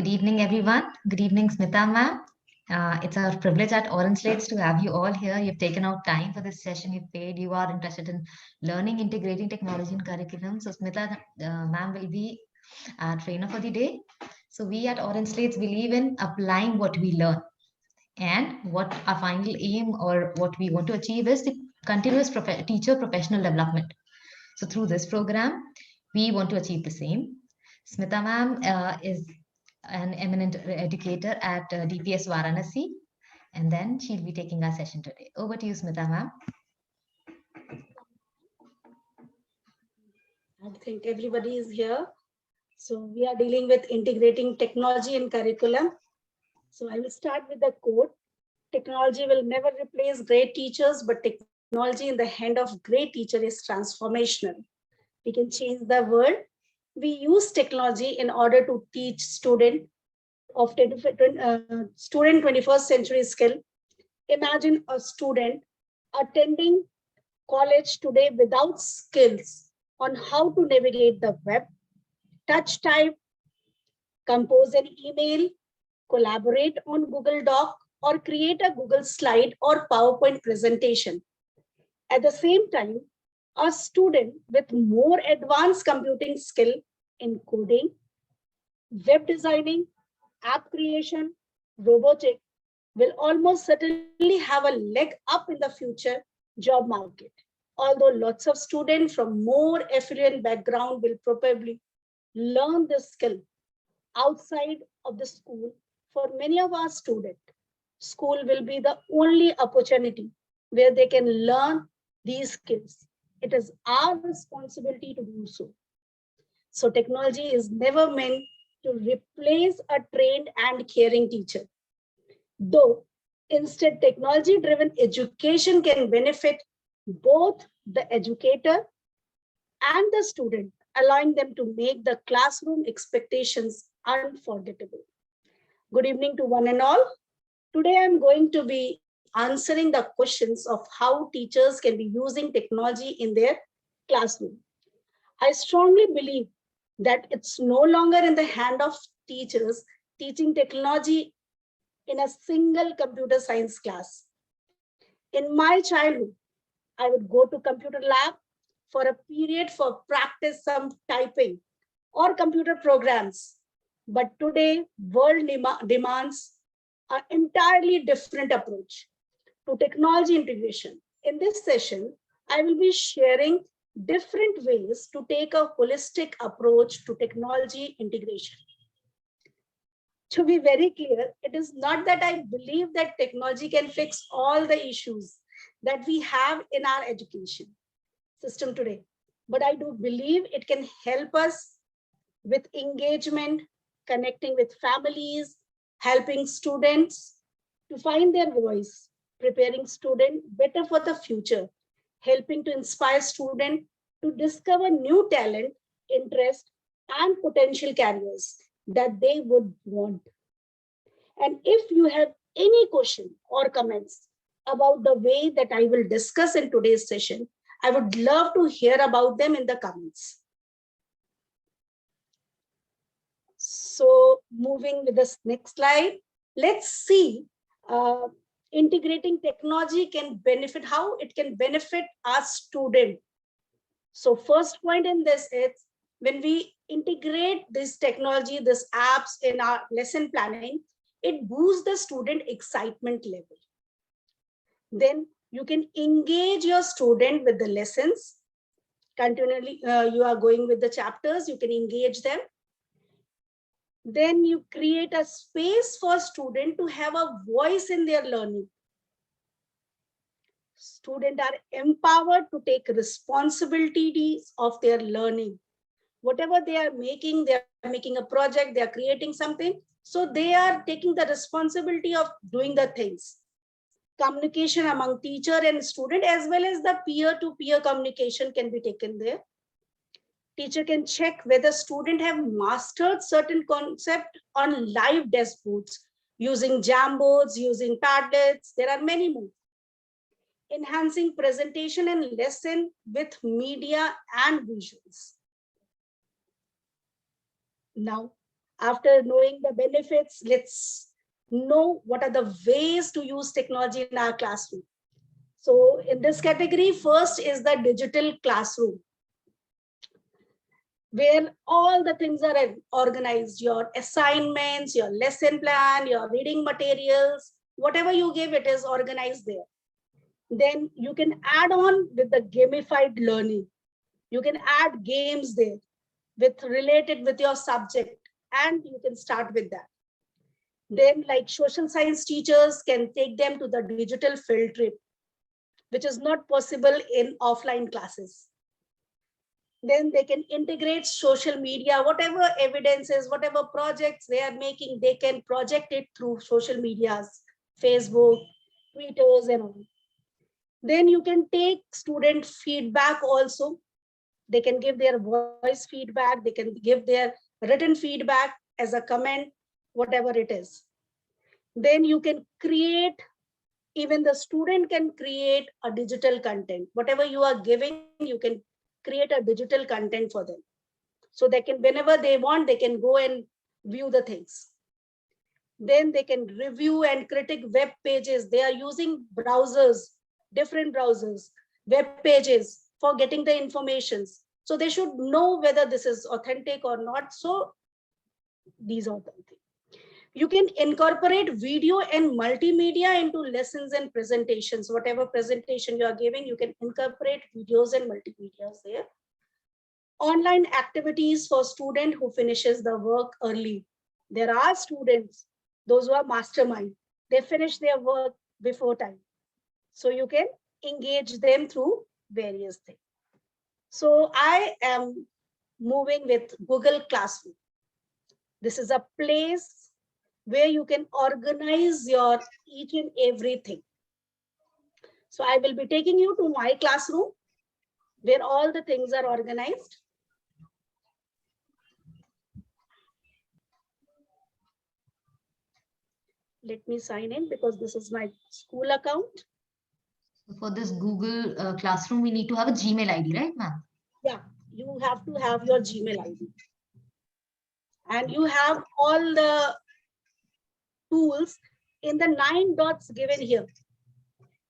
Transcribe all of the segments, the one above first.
Good evening, everyone. Good evening, Smita ma'am. It's our privilege at Orange Slates to have you all here. You've taken out time for this session. You've paid. You are interested in learning, integrating technology in curriculum. So, Smita ma'am will be our trainer for the day. So, we at Orange Slates believe in applying what we learn. And what our final aim or what we want to achieve is the continuous teacher professional development. So, through this program, we want to achieve the same. Smita ma'am is an eminent educator at DPS Varanasi, and then she'll be taking our session today. Over to you, Smita ma'am. I think everybody is here. So we are dealing with integrating technology in curriculum. So I will start with the quote. Technology will never replace great teachers, but technology in the hand of great teacher is transformational. We can change the world. We use technology in order to teach student 21st century skill. Imagine a student attending college today without skills on how to navigate the web, touch type, compose an email, collaborate on Google Doc, or create a Google slide or PowerPoint presentation. At the same time, a student with more advanced computing skill in coding, web designing, app creation, robotics will almost certainly have a leg up in the future job market. Although lots of students from more affluent background will probably learn this skill outside of the school, for many of our students, school will be the only opportunity where they can learn these skills. It is our responsibility to do so. So technology is never meant to replace a trained and caring teacher. Though instead, technology-driven education can benefit both the educator and the student, allowing them to make the classroom expectations unforgettable. Good evening to one and all. Today, I'm going to be answering the questions of how teachers can be using technology in their classroom. I strongly believe that it's no longer in the hand of teachers teaching technology in a single computer science class. In my childhood, I would go to computer lab for a period for practice some typing or computer programs. But today, world demands an entirely different approach to technology integration. In this session, I will be sharing different ways to take a holistic approach to technology integration. To be very clear, it is not that I believe that technology can fix all the issues that we have in our education system today, but I do believe it can help us with engagement, connecting with families, helping students to find their voice, preparing students better for the future, helping to inspire students to discover new talent, interest, and potential careers that they would want. And if you have any question or comments about the way that I will discuss in today's session, I would love to hear about them in the comments. So moving with this next slide, let's see integrating technology can benefit, how it can benefit our student. So first point in this is when we integrate this technology, this apps in our lesson planning, it boosts the student excitement level. Then you can engage your student with the lessons. Continually, you are going with the chapters, you can engage them. Then you create a space for student to have a voice in their learning. Students are empowered to take responsibilities of their learning. Whatever they are making a project, they are creating something. So they are taking the responsibility of doing the things. Communication among teacher and student as well as the peer-to-peer communication can be taken there. Teacher can check whether student have mastered certain concept on live dashboards using Jamboards, using Padlets. There are many more. Enhancing presentation and lesson with media and visuals. Now, After knowing the benefits, let's know what are the ways to use technology in our classroom. So in this category, first is the digital classroom, where all the things are organized, your assignments, your lesson plan, your reading materials, whatever you give, it is organized there. Then you can add on with the gamified learning. You can add games there with related with your subject, and you can start with that. Then like social science teachers can take them to the digital field trip, which is not possible in offline classes. Then they can integrate social media, whatever evidences, whatever projects they are making, they can project it through social medias, Facebook, Twitters, and all. Then you can take student feedback also. They can give their voice feedback, they can give their written feedback as a comment, whatever it is. Then you can create, even the student can create a digital content. Whatever you are giving, you can create a digital content for them. So they can, whenever they want, they can go and view the things. Then they can review and critique web pages. They are using browsers, different browsers, web pages for getting the informations. So they should know whether this is authentic or not. So these are the things. You can incorporate video and multimedia into lessons and presentations. Whatever presentation you are giving, you can incorporate videos and multimedia there. Online activities for student who finishes the work early. There are students, those who are mastermind, they finish their work before time. So you can engage them through various things. So I am moving with Google Classroom. This is a place where you can organize your each and everything. So I will be taking you to my classroom where all the things are organized. Let me sign in because this is my school account. For this Google Classroom, we need to have a Gmail ID, right, ma'am? Yeah, you have to have your Gmail ID. And you have all the tools in the 9 dots given here.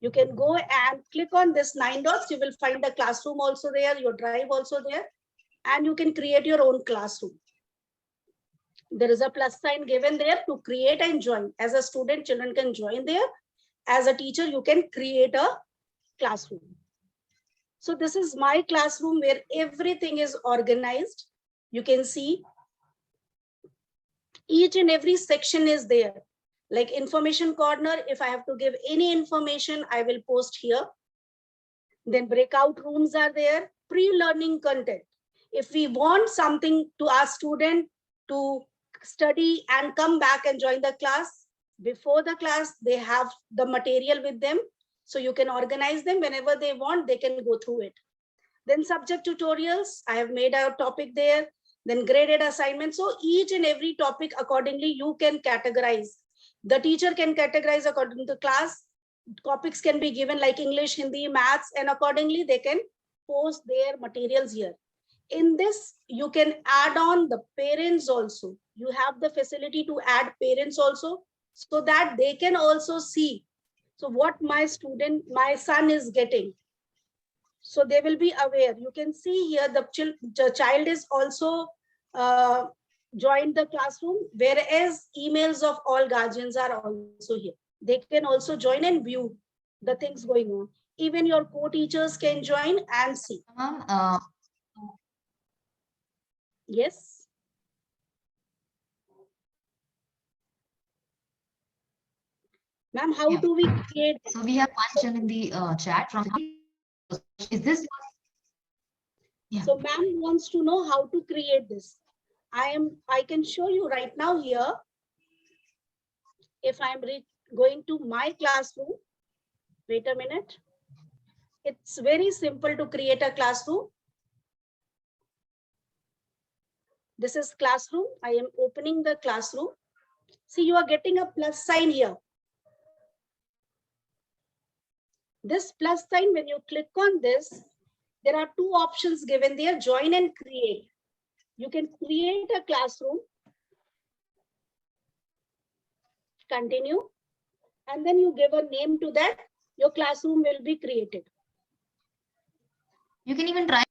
You can go and click on this 9 dots. You will find the classroom also there, your drive also there, and you can create your own classroom. There is a plus sign given there to create and join. As a student, children can join there. As a teacher, you can create a classroom. So this is my classroom where everything is organized. You can see each and every section is there. Like information corner, if I have to give any information, I will post here. Then breakout rooms are there, pre-learning content. If we want something to our student to study and come back and join the class, before the class, they have the material with them. So you can organize them whenever they want, they can go through it. Then subject tutorials, I have made a topic there. Then graded assignments. So each and every topic accordingly, you can categorize. The teacher can categorize according to the class. Topics can be given like English, Hindi, maths, and accordingly they can post their materials here. In this, you can add on the parents also. You have the facility to add parents also so that they can also see. So what my student, my son is getting. So they will be aware. You can see here the child is also joined the classroom, whereas emails of all guardians are also here. They can also join and view the things going on. Even your co-teachers can join and see. Ma'am, Yes. Ma'am, how yeah. do we create? So we have one question in the chat from. Is this? Yeah. So ma'am wants to know how to create this. I can show you right now here. If I'm going to my classroom, wait a minute. It's very simple to create a classroom. This is classroom. I am opening the classroom. See, you are getting a plus sign here. This plus sign, when you click on this, there are two options given there, join and create. You can create a classroom Continue. And then you give a name to that. Your classroom will be created. You can even try.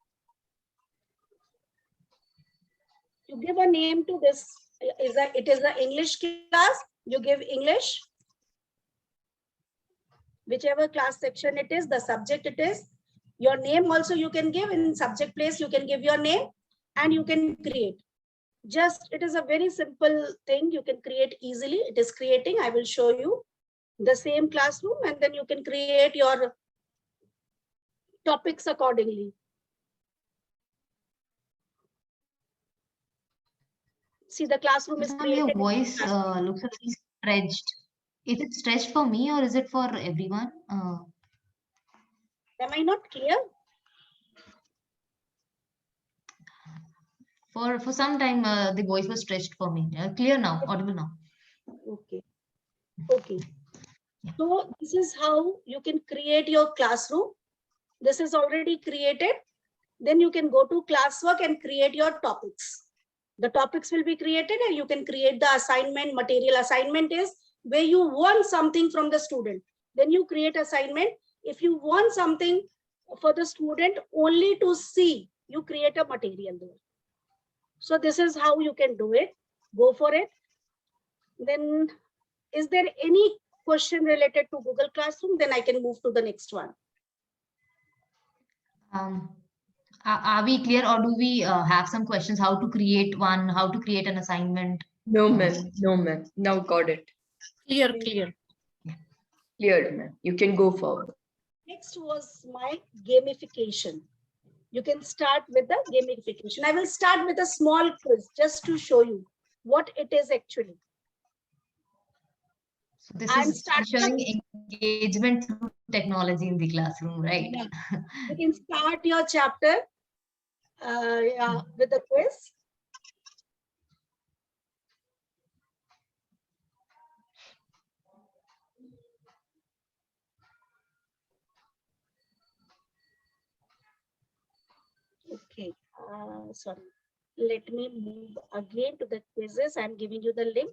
You give a name to this. It is an English class. You give English. Whichever class section it is, the subject it is. Your name also you can give in subject place. You can give your name and you can create. Just, it is a very simple thing. You can create easily. It is creating. I will show you the same classroom, and then you can create your topics accordingly. See, the classroom is created. Your voice looks a little stretched. Is it stretched for me or is it for everyone? Am I not clear? For some time, the voice was stretched for me. Clear now, audible now. Okay. Okay. So this is how you can create your classroom. This is already created. Then you can go to classwork and create your topics. The topics will be created and you can create the assignment material. Assignment is where you want something from the student. Then you create assignment. If you want something for the student only to see, you create a material there. So this is how you can do it. Go for it. Then is there any question related to Google Classroom? Then I can move to the next one. Are we clear, or do we have some questions? How to create one? How to create an assignment? No, ma'am. No, ma'am. Now got it. Clear. Cleared, ma'am. You can go forward. Next was my gamification. You can start with the gamification. I will start with a small quiz just to show you what it is actually. So this is showing engagement through technology in the classroom, right? Yeah. You can start your chapter with a quiz. Okay, sorry. Let me move again to the quizzes. I'm giving you the link.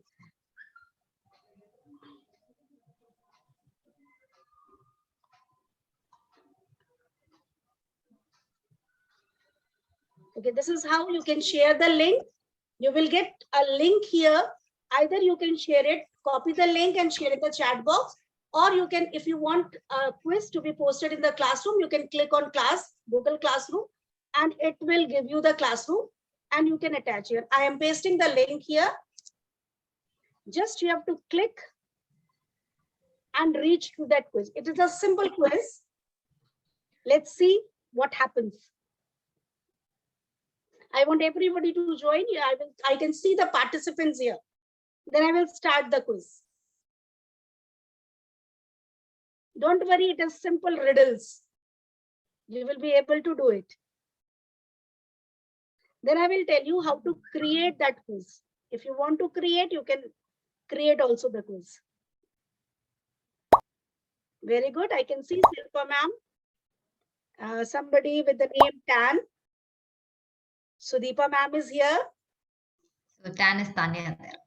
Okay, this is how you can share the link. You will get a link here. Either you can share it, copy the link and share it in the chat box, or you can, if you want a quiz to be posted in the classroom, you can click on class, Google Classroom, and it will give you the classroom and you can attach here. I am pasting the link here. Just you have to click and reach to that quiz. It is a simple quiz. Let's see what happens. I want everybody to join. I can see the participants here. Then I will start the quiz. Don't worry, it is simple riddles. You will be able to do it. Then I will tell you how to create that quiz. If you want to create, you can create also the quiz. Very good. I can see Silpa ma'am. Somebody with the name Tan. Sudeepa ma'am is here. So Tan is Tanya there.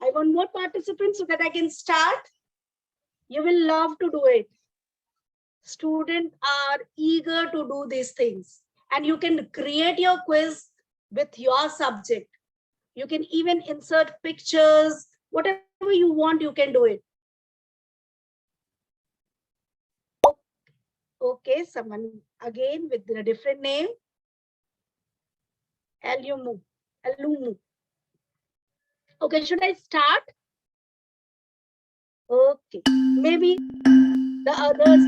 I want more participants so that I can start. You will love to do it. Students are eager to do these things. And you can create your quiz with your subject. You can even insert pictures. Whatever you want, you can do it. Okay, someone again with a different name. Alumu. Okay, should I start? Okay, maybe the others.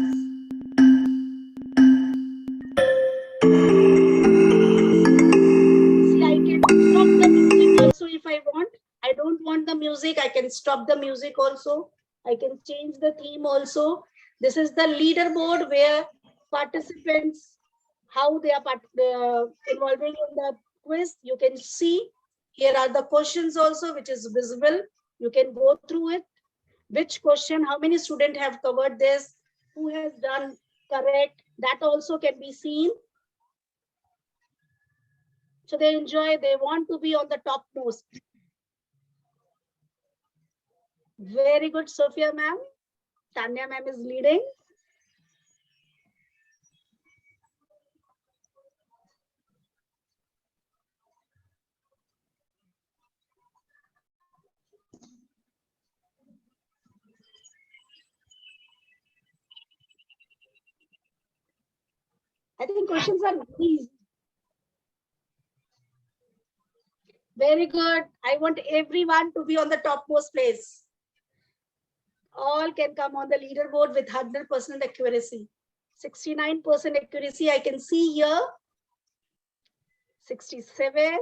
See, I can stop the music also if I want. I don't want the music. I can stop the music also. I can change the theme also. This is the leaderboard where participants, how they are involving in the quiz. You can see here are the questions also, which is visible. You can go through it. Which question, how many students have covered this, who has done correct, that also can be seen. So they enjoy, they want to be on the topmost. Very good, Sophia ma'am. Tanya ma'am is leading. I think questions are very easy. Very good. I want everyone to be on the topmost place. All can come on the leaderboard with 100% accuracy. 69% accuracy I can see here. 67.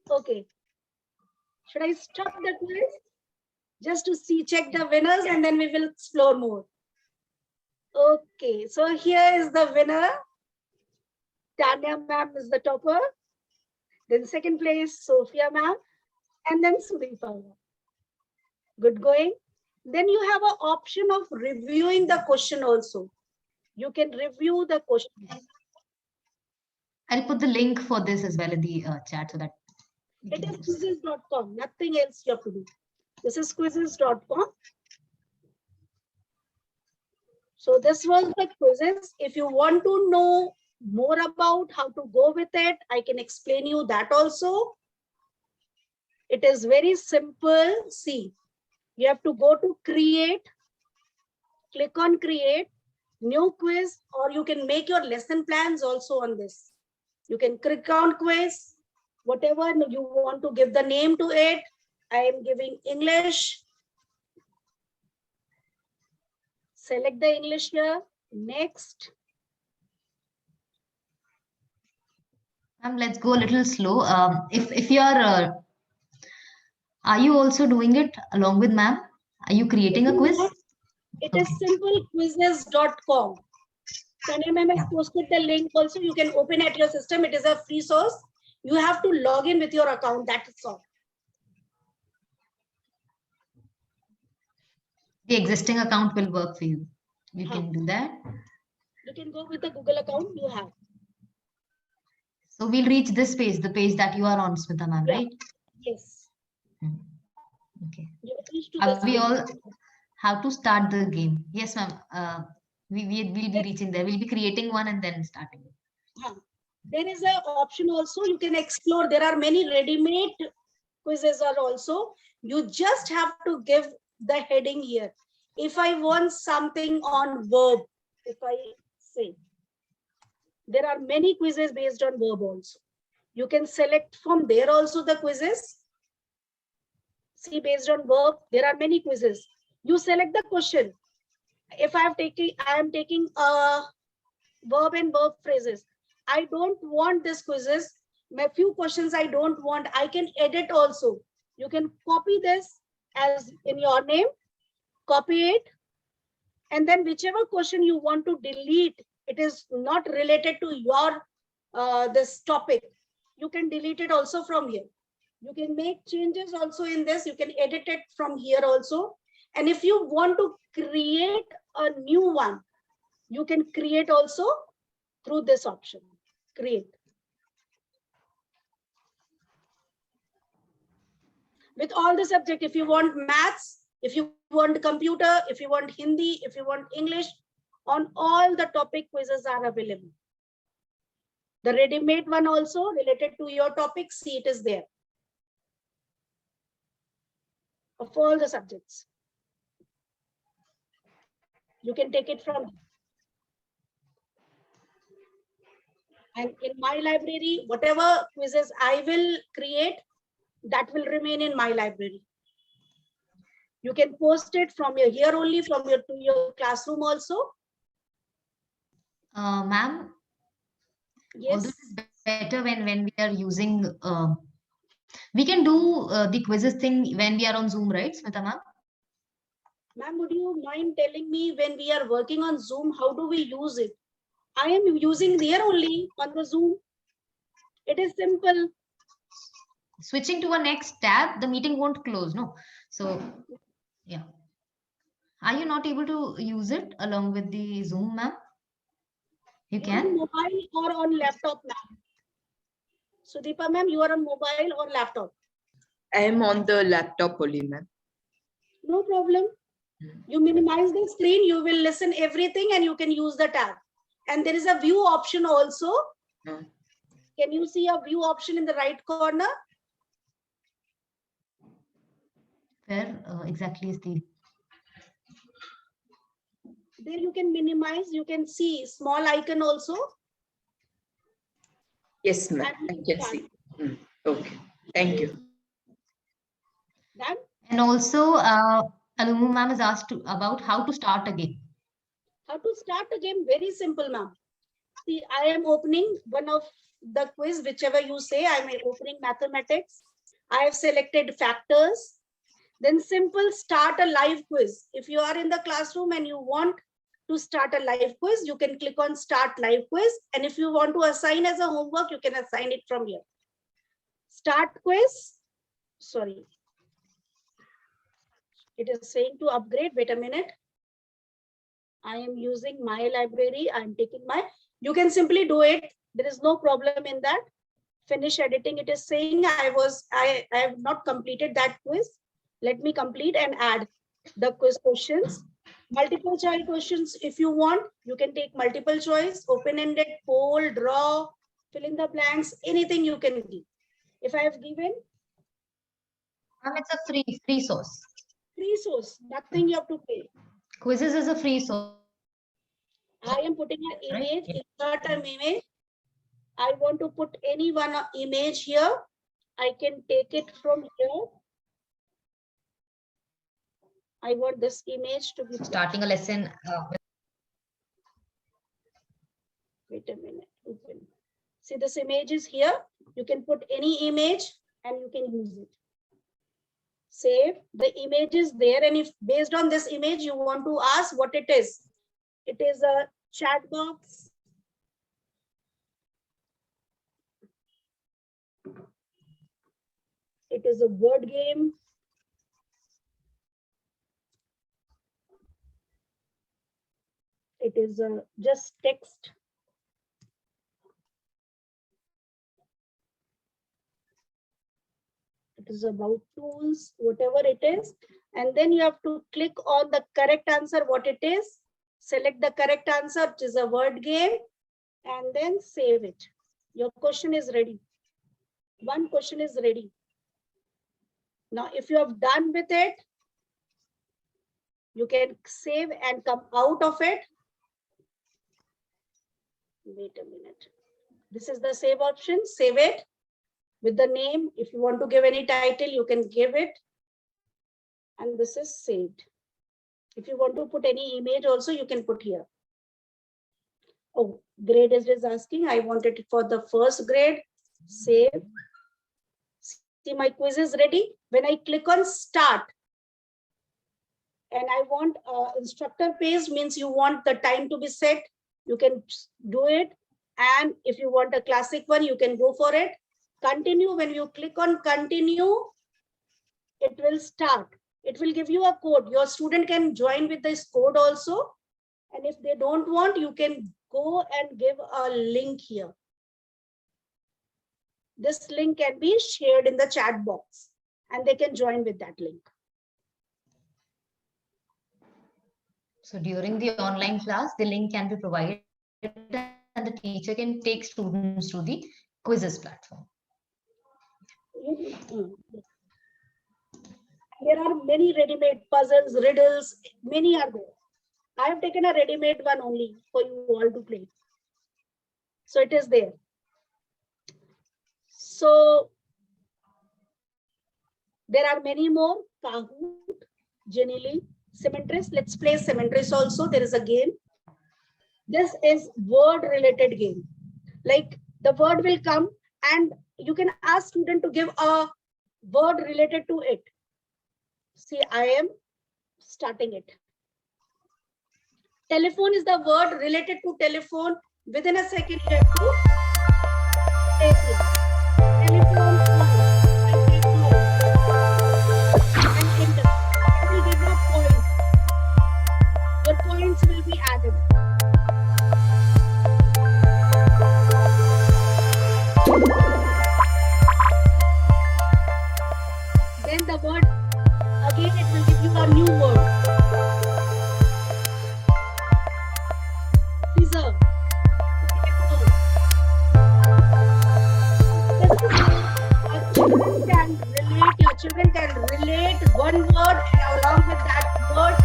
Okay. Should I stop the quiz? Just to see, check the winners, and then we will explore more. Okay, so here is the winner. Tanya ma'am is the topper. Then second place, Sophia ma'am, and then Sudeepa ma'am. Good going. Then you have an option of reviewing the question also. You can review the question. I'll put the link for this as well in the chat so that It is quizzes.com. Nothing else you have to do. This is quizzes.com. So this was the quizzes. If you want to know more about how to go with it, I can explain you that also. It is very simple. See, you have to go to create, click on create, new quiz, or you can make your lesson plans also on this. You can click on quiz, whatever you want to give the name to it. I am giving English. Select the English here. Next. Let's go a little slow. If you are you also doing it along with ma'am? Are you creating a quiz? It is simple quizzes.com. Tanya ma'am has posted the link also. You can open at your system. It is a free source. You have to log in with your account. That is all. The existing account will work for you. You can do that. You can go with the Google account you have. So we'll reach this page, the page that you are on, Smita ma'am, right? Yes. Okay. Are we all how to start the game? Yes, ma'am. We will be reaching there. We'll be creating one and then starting. There is an option also. You can explore. There are many ready-made quizzes are also. You just have to give the heading here. If I want something on verb, if I say, there are many quizzes based on verb also. You can select from there also the quizzes. See, based on verb, there are many quizzes. You select the question. If I am taking verb and verb phrases. I don't want these quizzes. A few questions I don't want. I can edit also. You can copy this as in your name, copy it, and then whichever question you want to delete, it is not related to your this topic. You can delete it also from here. You can make changes also in this. You can edit it from here also. And if you want to create a new one, you can create also through this option, create. With all the subject, if you want maths, if you want computer, if you want Hindi, if you want English, on all the topic quizzes are available. The ready-made one also related to your topic, see it is there. Of all the subjects. You can take it from. And in my library, whatever quizzes I will create, that will remain in my library. You can post it from your here only, from your to your classroom also. Ma'am, yes, this is better when we are using. We can do the quizzes thing when we are on Zoom, right, Smita ma'am? Ma'am, would you mind telling me when we are working on Zoom, how do we use it? I am using there only on the Zoom. It is simple. Switching to a next tab, the meeting won't close, no? So, yeah. Are you not able to use it along with the Zoom, ma'am? You On can? mobile or on laptop, ma'am? Sudeepa ma'am, you are on mobile or laptop? I am on the laptop only, ma'am. No problem. You minimize the screen, you will listen everything and you can use the tab. And there is a view option also. Hmm. Can you see a view option in the right corner? Where exactly is the... There you can minimize, you can see small icon also. Yes, ma'am. And I you can start. see. Okay. Thank you. Done? And also, Alumu ma'am is asked about how to start a game. How to start a game? Very simple, ma'am. See, I am opening one of the quiz, whichever you say. I am opening mathematics. I have selected factors. Then simple start a live quiz. If you are in the classroom and you want to start a live quiz, you can click on start live quiz. And if you want to assign as a homework, you can assign it from here. Start quiz. Sorry. It is saying to upgrade. Wait a minute. I am using my library. I'm taking my, you can simply do it. There is no problem in that. Finish editing. It is saying I have not completed that quiz. Let me complete and add the quiz questions. Multiple choice questions. If you want, you can take multiple choice, open-ended, poll, draw, fill in the blanks, anything you can give. If I have given It's a free source. free source, nothing you have to pay. Quizzes is a free source. I am putting an Right. image, insert an image. I want to put any one image here. I can take it from here. I want this image to be Starting a lesson. Wait a minute. Open. See, this image is here. You can put any image and you can use it. Save. The image is there, and if based on this image you want to ask what it is a chat box. It is a word game. It is a just text. It is about tools, whatever it is. And then you have to click on the correct answer, what it is. Select the correct answer, which is a word game, and then save it. Your question is ready. One question is ready. Now, if you have done with it, you can save and come out of it. Wait a minute. This is the save option. Save it with the name. If you want to give any title, you can give it. And this is saved. If you want to put any image also, you can put here. Oh, grade is asking. I wanted it for the first grade. Save. See, my quiz is ready. When I click on start, and I want instructor page, means you want the time to be set, you can do it. And if you want a classic one, you can go for it. Continue. When you click on continue, it will start. It will give you a code. Your student can join with this code also. And if they don't want, you can go and give a link here. This link can be shared in the chat box and they can join with that link. So during the online class, the link can be provided and the teacher can take students to the quizzes platform. There are many ready-made puzzles, riddles, many are there. I have taken a ready-made one only for you all to play. So it is there. So there are many more. Kahoot, Genially, Symmetris. Let's play Symmetris also. There is a game. This is word-related game. Like the word will come and you can ask student to give a word related to it. See, I am starting it. Telephone is the word related to telephone. Within a second, you have to place it. Telephone. And enter. It will give you a point. your children can relate one word and along with that word,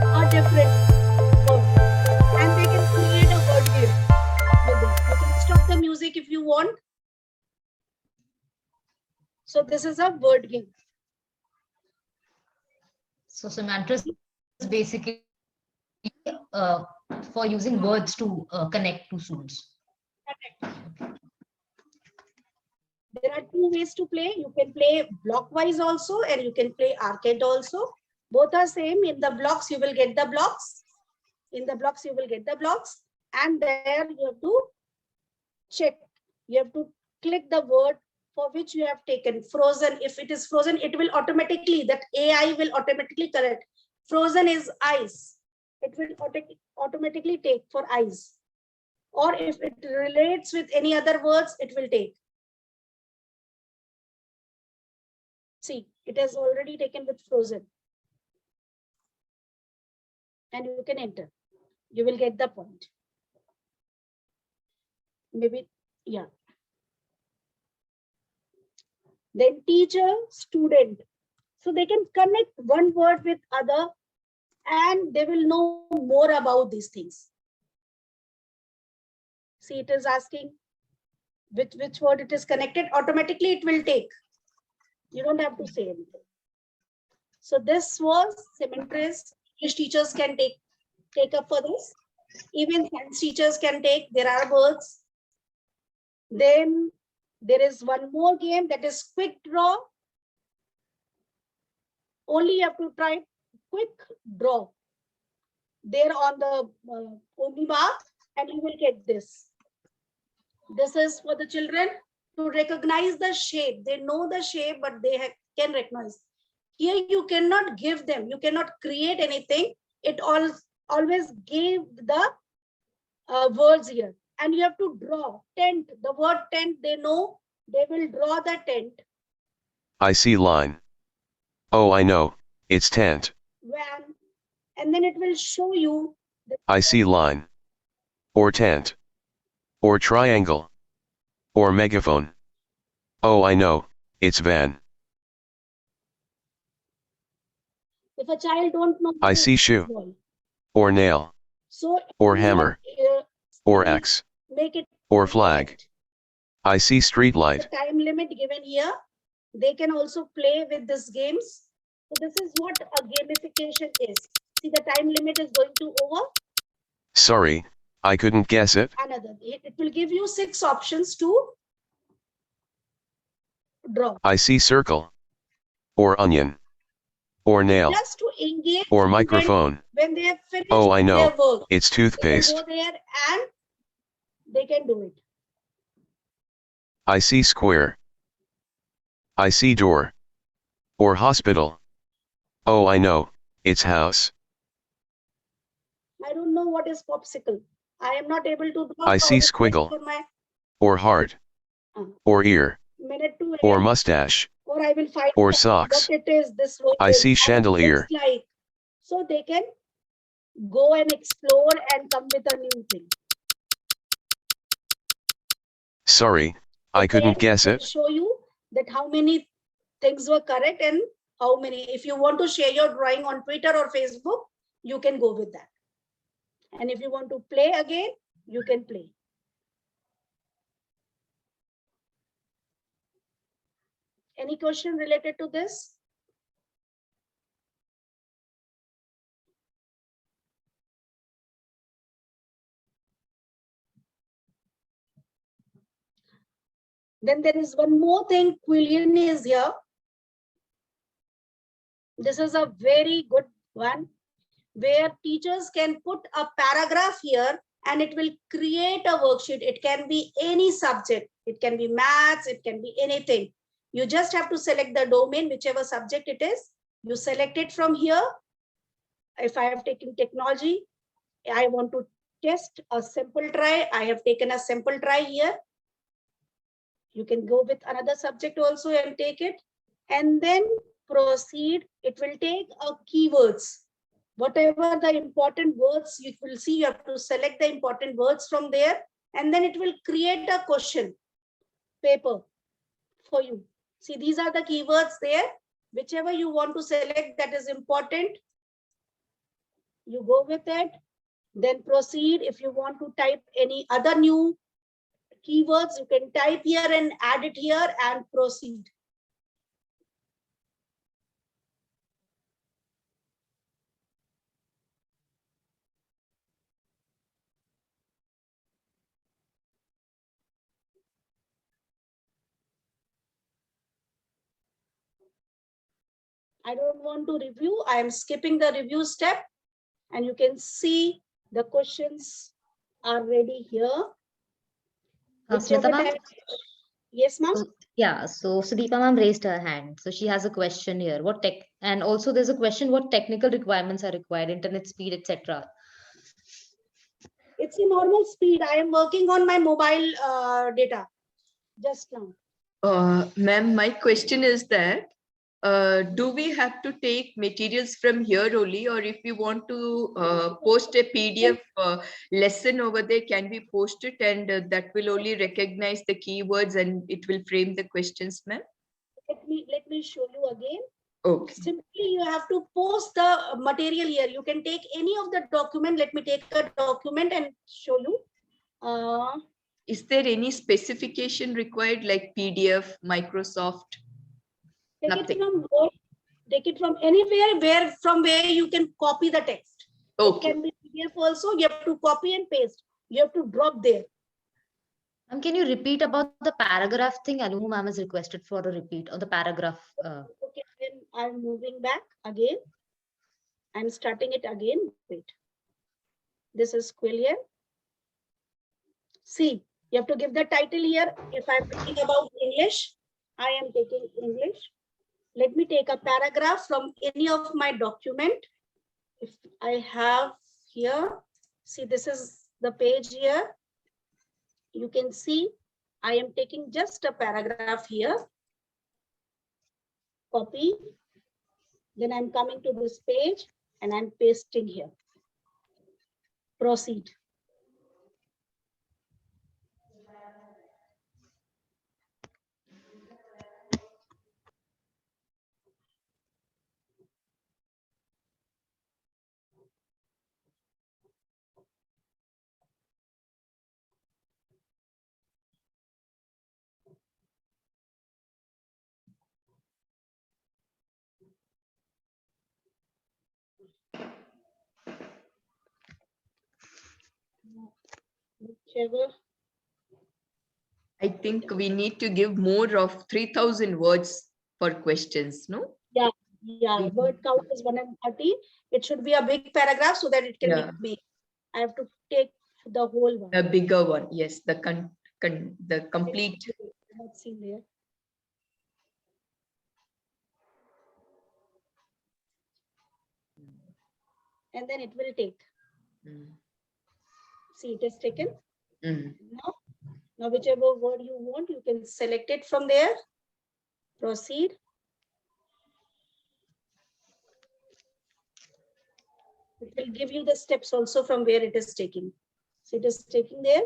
a different word. And they can create a word game with this. You can stop the music if you want. So this is a word game. So Samantha is basically for using words to connect to students. There are two ways to play. You can play blockwise also, and you can play arcade also. Both are same. In the blocks, you will get the blocks. In the blocks, you will get the blocks. And there you have to check. You have to click the word for which you have taken. Frozen. If it is frozen, it will automatically, that AI will automatically correct. Frozen is ice. It will automatically take for ice. Or if it relates with any other words, it will take. See, it has already taken with frozen. And you can enter. You will get the point. Maybe, yeah. Then teacher, student. So they can connect one word with other and they will know more about these things. See, it is asking with which word it is connected. Automatically, it will take. You don't have to say anything. So this was Symmetrist. English teachers can take up for this. Even science teachers can take. There are words. Then there is one more game, that is quick draw. Only you have to try quick draw. There on the only bar, and you will get this. This is for the children to recognize the shape. They know the shape, but they can recognize. Here you cannot give them. You cannot create anything. It always gave the words here. And you have to draw tent. The word tent, they know. They will draw the tent. I see line. Oh, I know. It's tent. Van. And then it will show you. I see line. Or tent. Or triangle. Or megaphone. Oh, I know. It's van. If a child don't know. I see shoe. Or nail. So or hammer. Or axe. Make it. Or flag. I see street light. The time limit given here. They can also play with these games. So this is what a gamification is. See, the time limit is going to over. Sorry, I couldn't guess it. Another. It will give you 6 options to draw. I see circle. Or onion. Or nail. Just to engage. Or microphone. When they have finished oh, I know. their work. It's toothpaste. They can go there and they can do it. I see square. I see door. Or hospital. Oh, I know. It's house. I don't know what is popsicle. I am not able to draw. I see squiggle. Or heart. Or ear. Or mustache. Or I will find or socks. what it is. This word I see chandelier. Like. So they can go and explore and come with a new thing. Sorry, I couldn't guess it. Show you that how many things were correct and how many. If you want to share your drawing on Twitter or Facebook, you can go with that. And if you want to play again, you can play. Any question related to this? Then there is one more thing. Quillian is here. This is a very good one where teachers can put a paragraph here and it will create a worksheet. It can be any subject. It can be maths. It can be anything. You just have to select the domain, whichever subject it is. You select it from here. If I have taken technology, I want to test a simple try. I have taken a simple try here. You can go with another subject also and take it. And then proceed. It will take a keywords. Whatever the important words you will see, you have to select the important words from there. And then it will create a question paper for you. See, these are the keywords there. Whichever you want to select that is important, you go with it. Then proceed. If you want to type any other new keywords, you can type here and add it here and proceed. I don't want to review. I am skipping the review step, and you can see the questions are ready here. Smita ma'am? Yes, ma'am. Yeah, so Sudeepa ma'am raised her hand. So she has a question here. What tech, and also there's a question, what technical requirements are required, internet speed, etc. It's a normal speed. I am working on my mobile data just now. Ma'am, my question is that do we have to take materials from here only, or if we want to post a PDF lesson over there, can we post it, and that will only recognize the keywords and it will frame the questions, ma'am? Let me show you again. Okay. Simply you have to post the material here. You can take any of the document. Let me take a document and show you. Is there any specification required, like PDF, Microsoft? Take Nothing. it from Word, take it from anywhere from where you can copy the text. Okay. It can be PDF also. You have to copy and paste. You have to drop there. Can you repeat about the paragraph thing? Alumu ma'am has requested for a repeat of the paragraph. Okay, then I'm moving back again. I'm starting it again. Wait. This is Quillian. See, you have to give the title here. If I'm talking about English, I am taking English. Let me take a paragraph from any of my document. If I have here, see, this is the page here. You can see I am taking just a paragraph here. Copy. Then I'm coming to this page and I'm pasting here. Proceed. Whichever. I think we need to give more of 3,000 words for questions, no? Yeah, word count is 130. It should be a big paragraph so that it can be made. I have to take the whole one. The bigger one, yes, the complete. Not seen there. And then it will take. See, it is taken. Now, whichever word you want, you can select it from there. Proceed. It will give you the steps also from where it is taking. So it is taking there.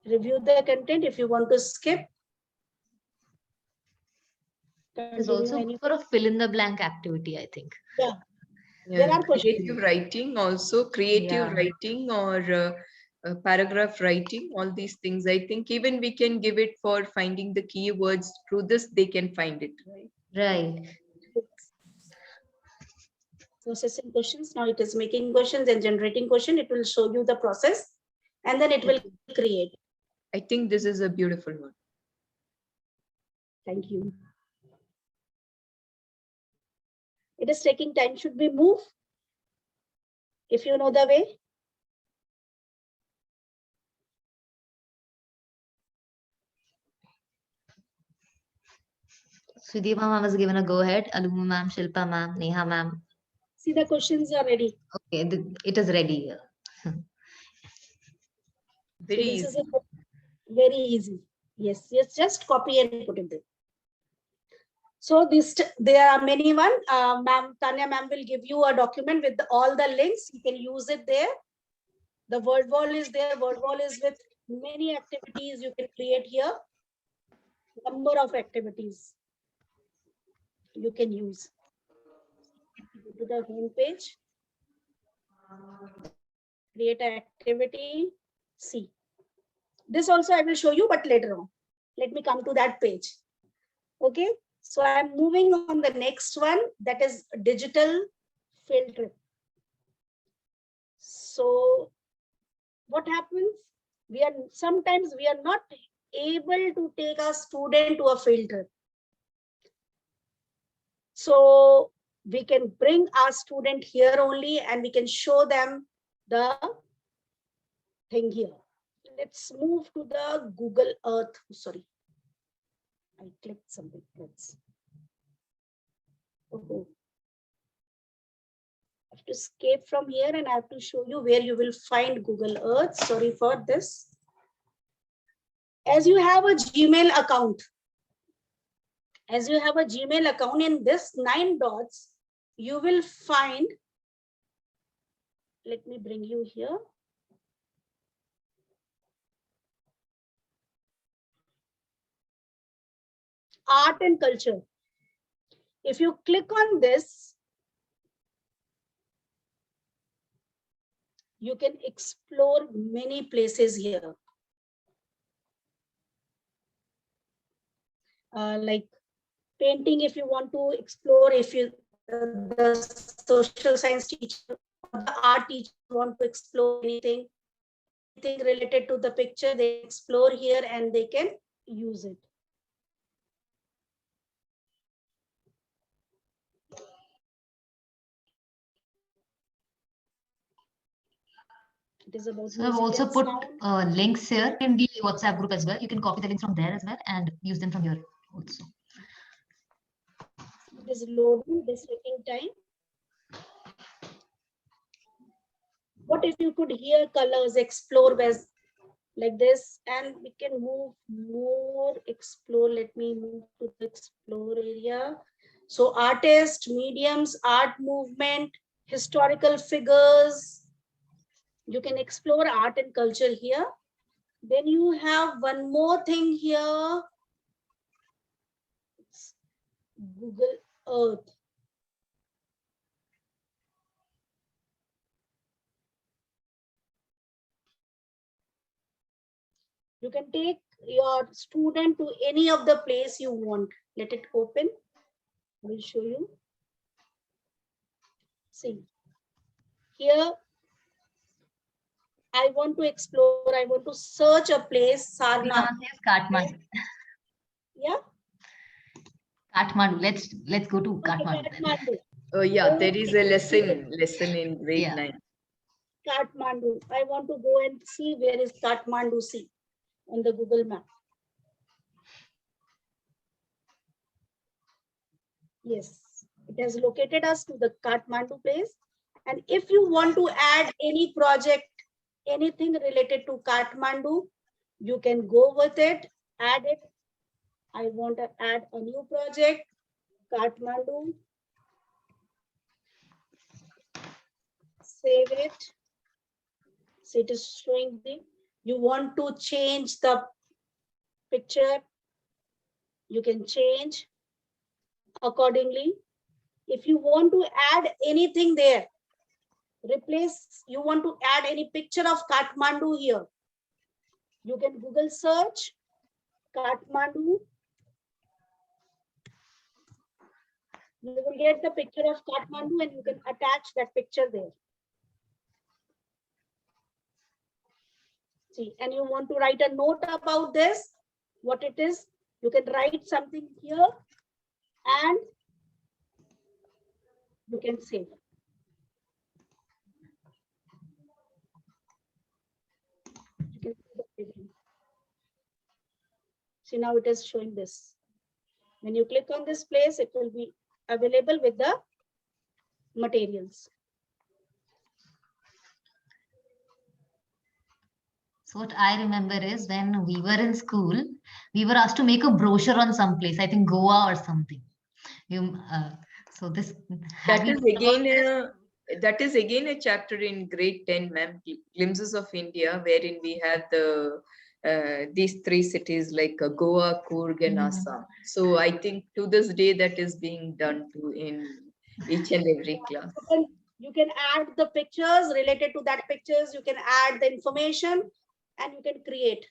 Review the content if you want to skip. There's also for a fill in the blank activity, I think. Yeah. Yeah, There are creative writing also, creative writing or paragraph writing, all these things. I think even we can give it for finding the keywords. Through this, they can find it, right? Right. Processing questions. Now it is making questions and generating question. It will show you the process and then it will create. I think this is a beautiful one. Thank you. It is taking time. Should we move? If you know the way. Sudeepa ma'am has given a go ahead. Alumu ma'am, Shilpa ma'am, Neha ma'am. See, the questions are ready. Okay, it is ready. Very easy. Very easy. Yes, just copy and put it there. So there are many one. Ma'am, Tanya ma'am will give you a document with all the links. You can use it there. The word wall is there. Word wall is with many activities you can create here. number of activities you can use. Go to the home page, create an activity, see. This also I will show you, but later on. Let me come to that page. Okay, so I'm moving on the next one, that is digital field trip. So what happens? Sometimes we are not able to take a student to a field trip. So we can bring our student here only and we can show them the thing here. Let's move to the Google Earth. Sorry, I clicked something. Oh. I have to escape from here and I have to show you where you will find Google Earth. Sorry for this. As you have a Gmail account, in this 9 dots, you will find, let me bring you here. Art and culture. If you click on this, you can explore many places here. Like painting, if you want to explore, if you the social science teacher or the art teacher want to explore anything related to the picture, they explore here and they can use it. It is about So I've also put links here in the WhatsApp group as well. You can copy the links from there as well and use them from here also. It is loading, this taking time. What if you could hear colors, explore like this, and we can move more, explore. Let me move to the explore area. So artists, mediums, art movement, historical figures. You can explore art and culture here. Then you have one more thing here. It's Google Earth. You can take your student to any of the place you want. Let it open. I will show you. See, here I want to explore, I want to search a place, Sarnath. Kathmandu. Yeah? Kathmandu. Let's go to Kathmandu. Okay, Kathmandu. Oh yeah, there is a lesson in grade 9. Kathmandu. I want to go and see where is Kathmandu. See on the Google map. Yes, it has located us to the Kathmandu place. And if you want to add any project, anything related to Kathmandu, you can go with it, add it. I want to add a new project, Kathmandu. Save it. So it is showing the, you want to change the picture, you can change accordingly. If you want to add anything there, replace, you want to add any picture of Kathmandu here, you can Google search Kathmandu. You will get the picture of Kathmandu and you can attach that picture there. See, and you want to write a note about this, what it is, you can write something here and you can save. You can see the see, now it is showing this. When you click on this place, it will be available with the materials. So what I remember is when we were in school, we were asked to make a brochure on some place, I think Goa or something. So this that is again a chapter in grade 10, ma'am, Glimpses of India, wherein we have the these three cities like Goa, Coorg, and Assam. So I think to this day that is being done to in each and every class. You can add the pictures related to that pictures. You can add the information, and you can create.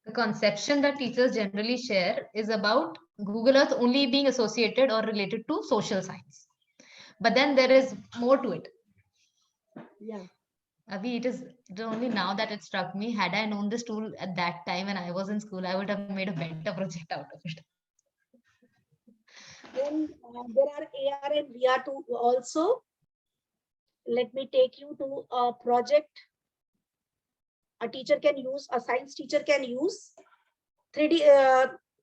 The conception that teachers generally share is about Google Earth only being associated or related to social science. But then there is more to it. Yeah. Abhi, it is only now that it struck me. Had I known this tool at that time when I was in school, I would have made a better project out of it. Then there are AR and VR too also. Let me take you to a project a teacher can use, a science teacher can use. 3D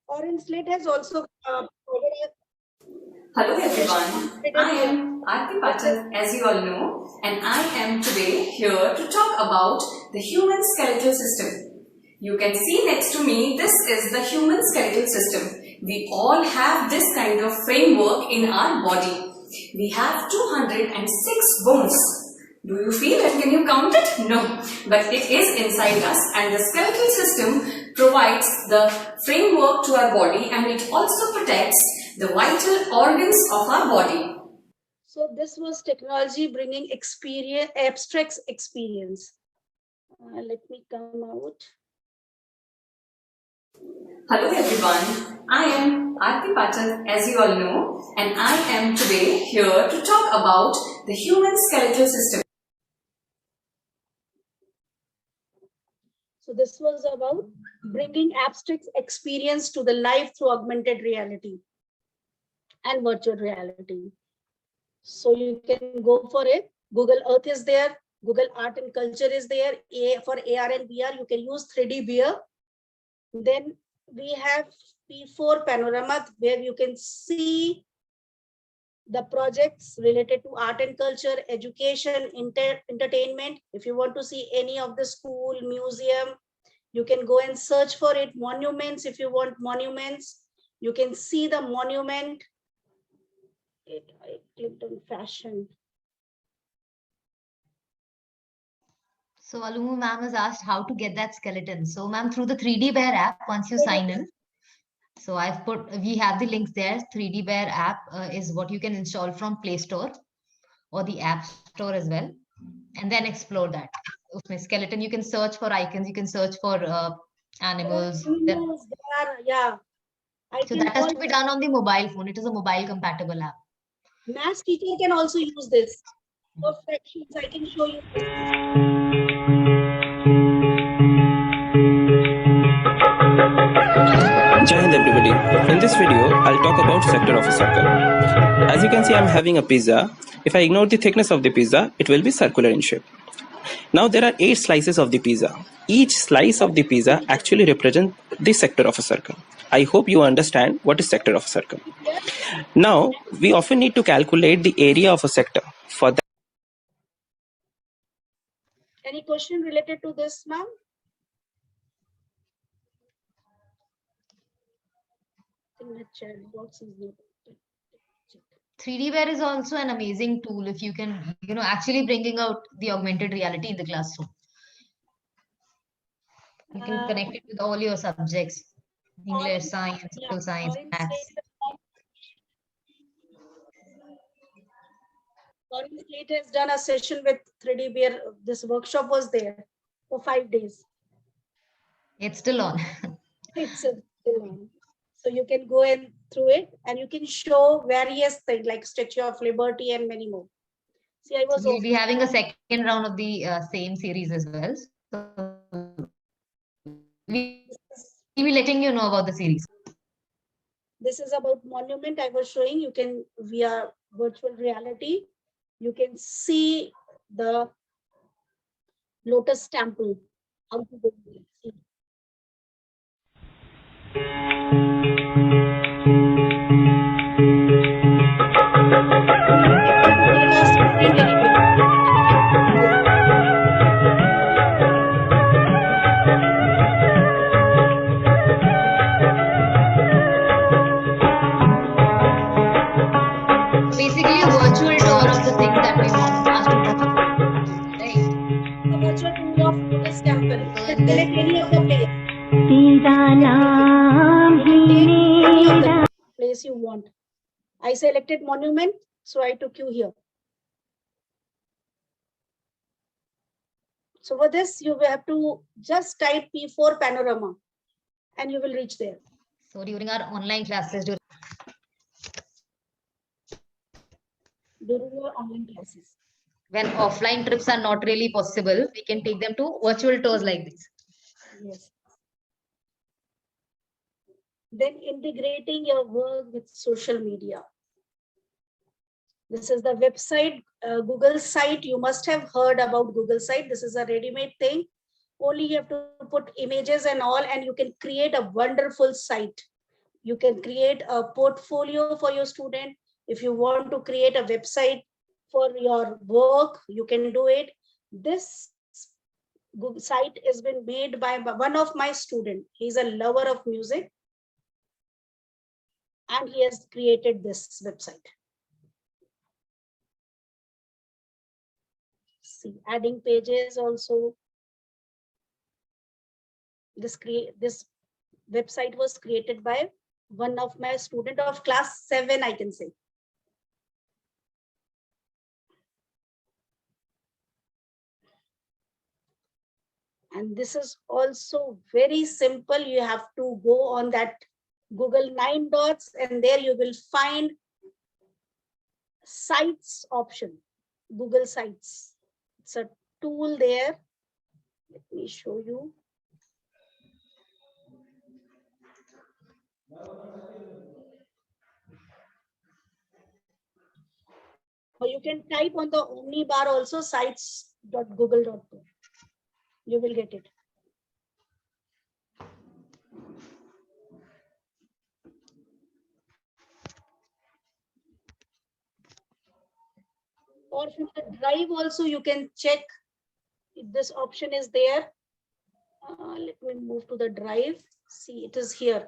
Orange Slate has also Hello everyone, I am Aarti Patel, as you all know, and I am today here to talk about the human skeletal system. You can see next to me, this is the human skeletal system. We all have this kind of framework in our body. We have 206 bones. Do you feel it? Can you count it? No, but it is inside us, and the skeletal system provides the framework to our body, and it also protects the vital organs of our body. So this was technology bringing experience, abstract experience. Let me come out. Hello everyone, I am Aarti Patel, as you all know, and I am today here to talk about the human skeletal system. So this was about bringing abstract experience to the life through augmented reality and virtual reality. So you can go for it. Google Earth is there. Google Art and Culture is there. For AR and VR, you can use 3D VR. Then we have P4 Panorama, where you can see the projects related to art and culture, education, entertainment. If you want to see any of the school, museum, you can go and search for it. Monuments, if you want monuments, you can see the monument. I clicked on fashion. So Alumu ma'am has asked how to get that skeleton. So ma'am, through the 3D Bear app, once you sign in. So we have the links there. 3D Bear app is what you can install from Play Store or the App Store as well. And then explore that. Skeleton, you can search for icons, you can search for animals. Yeah. So that has to be done on the mobile phone. It is a mobile compatible app. Math teacher can also use this. For fractions, I can show you this. Jai Hind everybody. In this video, I'll talk about sector of a circle. As you can see, I'm having a pizza. If I ignore the thickness of the pizza, it will be circular in shape. Now there are 8 slices of the pizza. Each slice of the pizza actually represents the sector of a circle. I hope you understand what is sector of a circle. Now, we often need to calculate the area of a sector. For that, any question related to this, ma'am? 3D Bear is also an amazing tool if you can, actually bringing out the augmented reality in the classroom. You can connect it with all your subjects, English, science, social science, maths. Orange Slate has done a session with 3D Bear. This workshop was there for 5 days. It's still on. It's still on. So you can go in through it and you can show various things like Statue of Liberty and many more. See, we'll be having a second round of the same series as well. So we'll be letting you know about the series. This is about monument I was showing. You can, via virtual reality, you can see the Lotus Temple. How to go see. Basically, a virtual tour of the things that we want us to do. Right? A virtual tour of Lotus Temple. You can select any of the place. space you want. I selected monument, so I took you here. So for this, you will have to just type P4 panorama and you will reach there. So during our online classes, During your online classes. when offline trips are not really possible, we can take them to virtual tours like this. Yes. Then integrating your work with social media. This is the website, Google site. You must have heard about Google site. This is a ready-made thing. Only you have to put images and all, and you can create a wonderful site. You can create a portfolio for your student. If you want to create a website for your work, you can do it. This Google site has been made by one of my students. He's a lover of music, and he has created this website. See, adding pages also. This website was created by one of my student of class 7, I can say. And this is also very simple. You have to go on that Google 9 dots, and there you will find sites option, Google Sites. It's a tool there. Let me show you. Or you can type on the Omni bar also sites.google.com. You will get it. Or from the drive also you can check if this option is there. Let me move to the drive. See, it is here.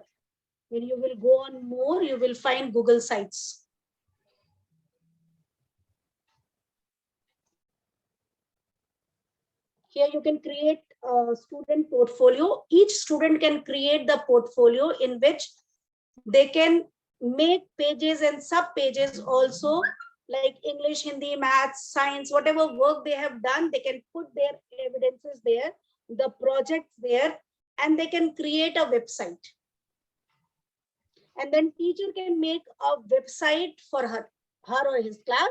When you will go on more, you will find Google Sites. Here you can create a student portfolio. Each student can create the portfolio in which they can make pages and sub pages also, like English, Hindi, maths, science, whatever work they have done, they can put their evidences there, the projects there, and they can create a website. And then teacher can make a website for her or his class,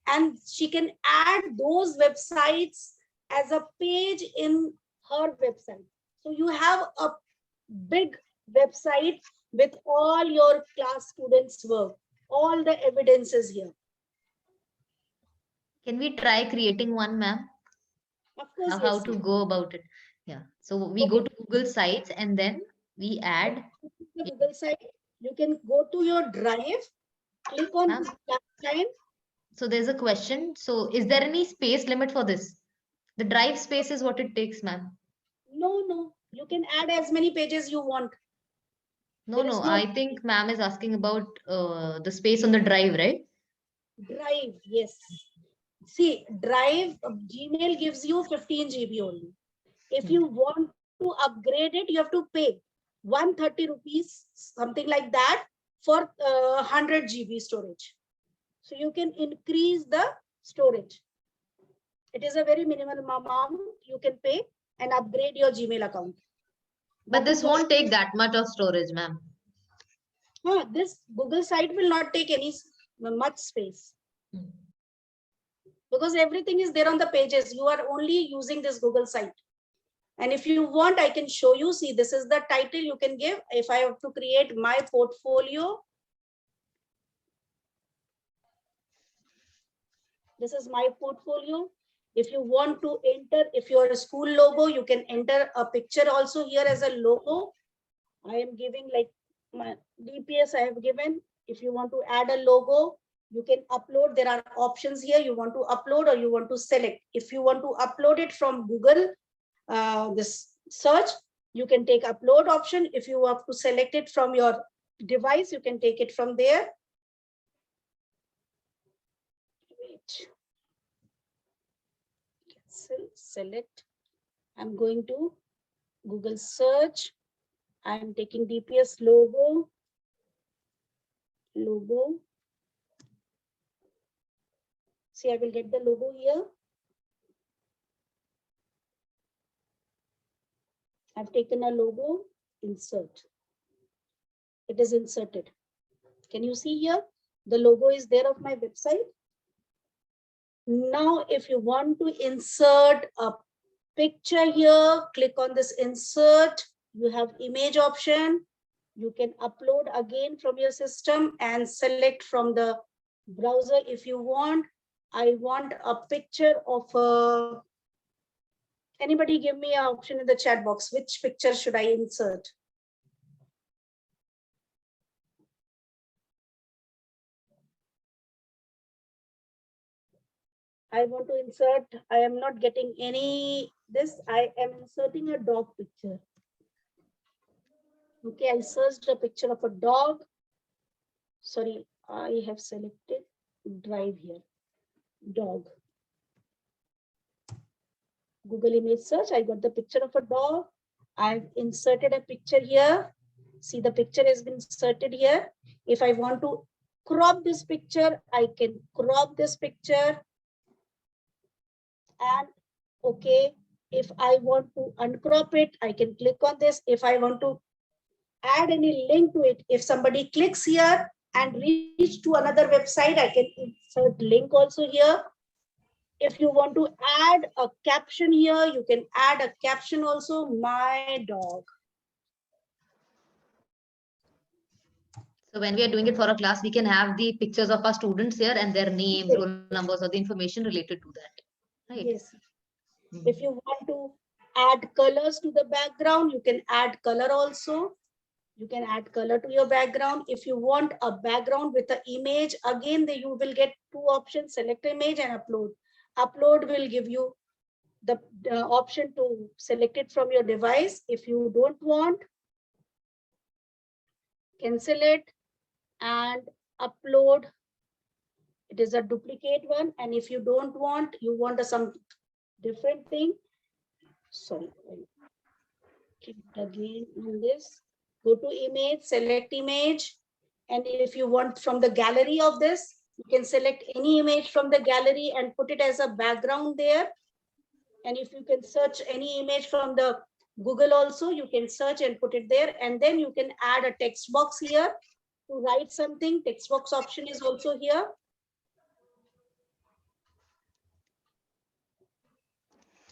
and she can add those websites as a page in her website. So you have a big website with all your class students' work, all the evidences here. Can we try creating one, ma'am? Of course, How yes. to go about it? Yeah. So we go to Google Sites and then we add. The Google site. You can go to your drive, click on this plus sign. So there's a question. So is there any space limit for this? The drive space is what it takes, ma'am. No. You can add as many pages you want. No. I think ma'am is asking about the space on the drive, right? Drive, yes. See, drive, Gmail gives you 15 GB only. If you want to upgrade it, you have to pay 130 rupees, something like that, for 100 GB storage. So you can increase the storage. It is a very minimal amount you can pay and upgrade your Gmail account. But this won't take that much of storage, ma'am. This Google site will not take any much space. Because everything is there on the pages. You are only using this Google site. And if you want, I can show you. See, this is the title you can give. If I have to create my portfolio, this is my portfolio. If you want to enter, if you're a school logo, you can enter a picture also here as a logo. I am giving like my DPS I have given. If you want to add a logo, you can upload. There are options here. You want to upload or you want to select. If you want to upload it from Google, this search, you can take upload option. If you have to select it from your device, you can take it from there. Wait. Select. I'm going to Google search. I'm taking DPS logo. logo. See, I will get the logo here. I've taken a logo, insert. It is inserted. Can you see here? The logo is there of my website. Now, if you want to insert a picture here, click on this insert. You have image option. You can upload again from your system and select from the browser if you want. I want a picture of a, anybody give me an option in the chat box. Which picture should I insert? I want to insert, I am not getting any, this, I am inserting a dog picture. Okay, I searched a picture of a dog. Sorry, I have selected drive here, dog. Google image search, I got the picture of a dog. I've inserted a picture here. See, the picture has been inserted here. If I want to crop this picture, I can crop this picture. And okay, if I want to uncrop it, I can click on this. If I want to add any link to it, if somebody clicks here and reach to another website, I can insert link also here. If you want to add a caption here, you can add a caption also, my dog. So when we are doing it for a class, we can have the pictures of our students here and their names, Yes. roll numbers, or the information related to that. Right? Yes. If you want to add colors to the background, you can add color also. You can add color to your background. If you want a background with an image, again, you will get two options, select image and upload. Upload will give you the option to select it from your device. If you don't want, cancel it and upload. It is a duplicate one. And if you don't want, you want some different thing. Sorry, click again on this. Go to image, select image. And if you want from the gallery of this, you can select any image from the gallery and put it as a background there. And if you can search any image from the Google also, you can search and put it there. And then you can add a text box here to write something. Text box option is also here.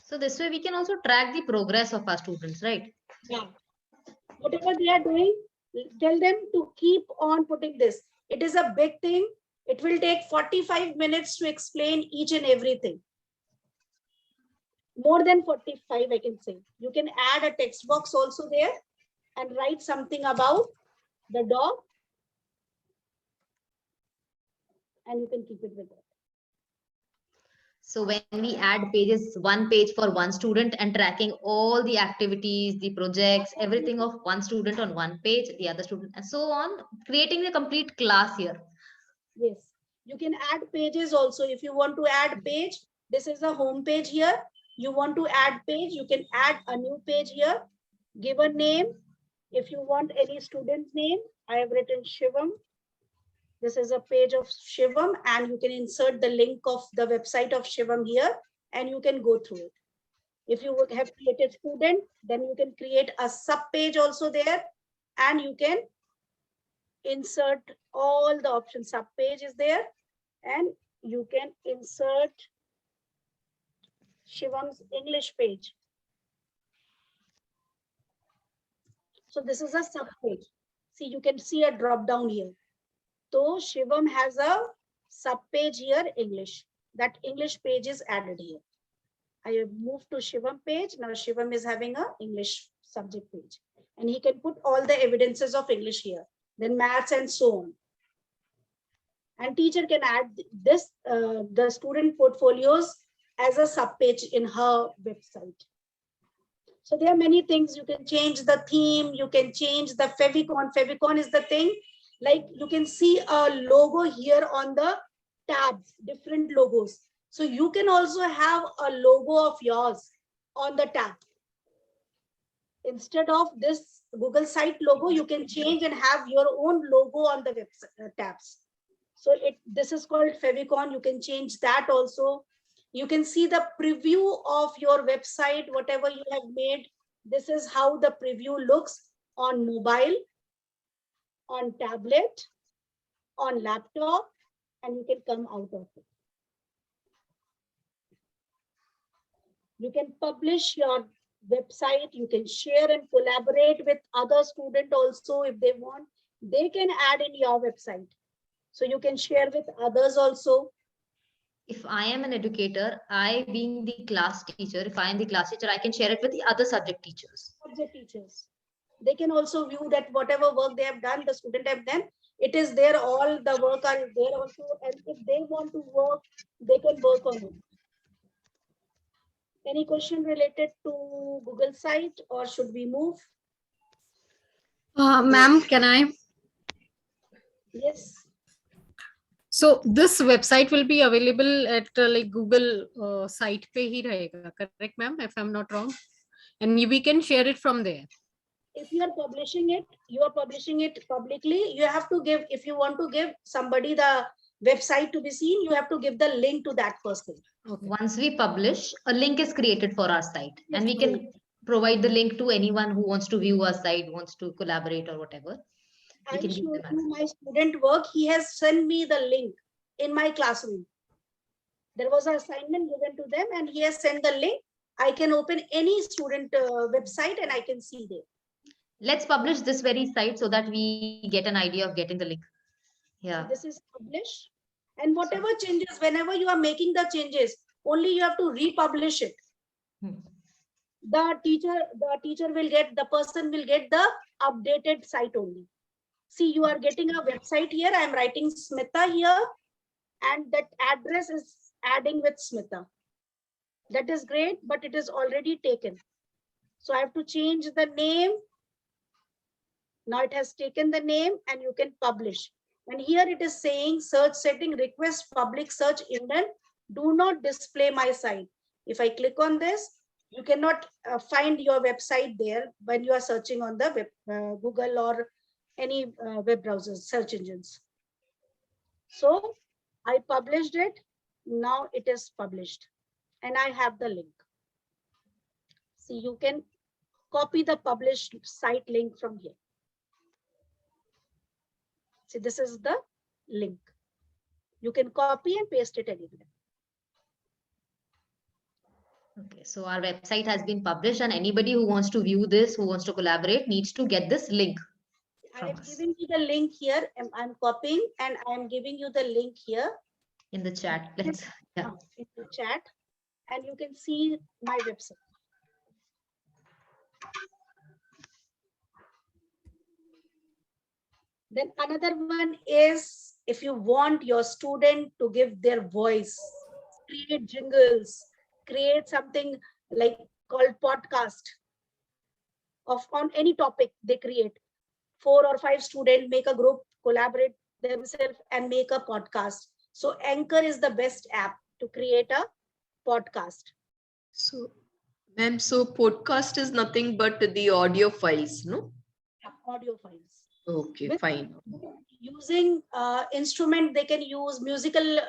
So this way we can also track the progress of our students, right? Yeah. Whatever they are doing, tell them to keep on putting this. It is a big thing. It will take 45 minutes to explain each and everything. More than 45, I can say. You can add a text box also there and write something about the dog. And you can keep it with that. So when we add pages, one page for one student and tracking all the activities, the projects, everything of one student on one page, the other student, and so on, creating the complete class here. Yes, you can add pages also. If you want to add page, this is a home page here. You want to add page, you can add a new page here. Give a name. If you want any student's name, I have written Shivam. This is a page of Shivam, and you can insert the link of the website of Shivam here, and you can go through it. If you have created student, then you can create a sub page also there, and you can insert all the options. Sub page is there, and you can insert Shivam's English page. So this is a sub page. See, you can see a drop down here. So Shivam has a sub page here, English. That English page is added here. I have moved to Shivam page. Now Shivam is having a English subject page. And he can put all the evidences of English here. Then maths and so on. And teacher can add this, the student portfolios as a sub page in her website. So there are many things. You can change the theme. You can change the favicon. Favicon is the thing. Like you can see a logo here on the tabs, different logos. So you can also have a logo of yours on the tab. Instead of this Google site logo, you can change and have your own logo on the website tabs. So this is called favicon. You can change that also. You can see the preview of your website, whatever you have made. This is how the preview looks on mobile, on tablet, on laptop, and you can come out of it. You can publish your website. You can share and collaborate with other students also if they want. They can add in your website. So you can share with others also. If I am an educator, I being the class teacher, if I am the class teacher, I can share it with the other subject teachers. Subject teachers. They can also view that whatever work they have done, the student have done, it is there, all the work are there also. And if they want to work, they can work on it. Any question related to Google site, or should we move? Ma'am, can I? Yes. So this website will be available at like Google site pe hi rahega, correct, ma'am? If I'm not wrong, and we can share it from there. If you are publishing it publicly, you have to give, if you want to give somebody the website to be seen, you have to give the link to that person. Okay. Once we publish, a link is created for our site, and we can provide the link to anyone who wants to view our site, wants to collaborate or whatever. I showed you my student work. He has sent me the link in my classroom. There was an assignment given to them, and he has sent the link. I can open any student website and I can see there. Let's publish this very site so that we get an idea of getting the link. Yeah. So this is publish, and whatever changes, whenever you are making the changes, only you have to republish it. The teacher will get, the person will get the updated site only. See, you are getting a website here. I am writing Smita here, and that address is adding with Smita. That is great, but it is already taken. So I have to change the name. Now it has taken the name, and you can publish. And here it is saying search setting, request public search indent, do not display my site. If I click on this, you cannot find your website there when you are searching on the web, Google or any web browsers, search engines. So I published it. Now it is published, and I have the link. See, you can copy the published site link from here. See, this is the link. You can copy and paste it anywhere. Okay, so our website has been published, and anybody who wants to view this, who wants to collaborate, needs to get this link. I am giving you the link here, and I'm copying, and I am giving you the link here in the chat. Let's in the chat, and you can see my website. Then another one is, if you want your student to give their voice, create jingles, create something like called podcast on any topic they create. 4 or 5 students make a group, collaborate themselves and make a podcast. So Anchor is the best app to create a podcast. So, ma'am, so podcast is nothing but the audio files, no? Audio files. Okay, fine. Using instrument, they can use musical.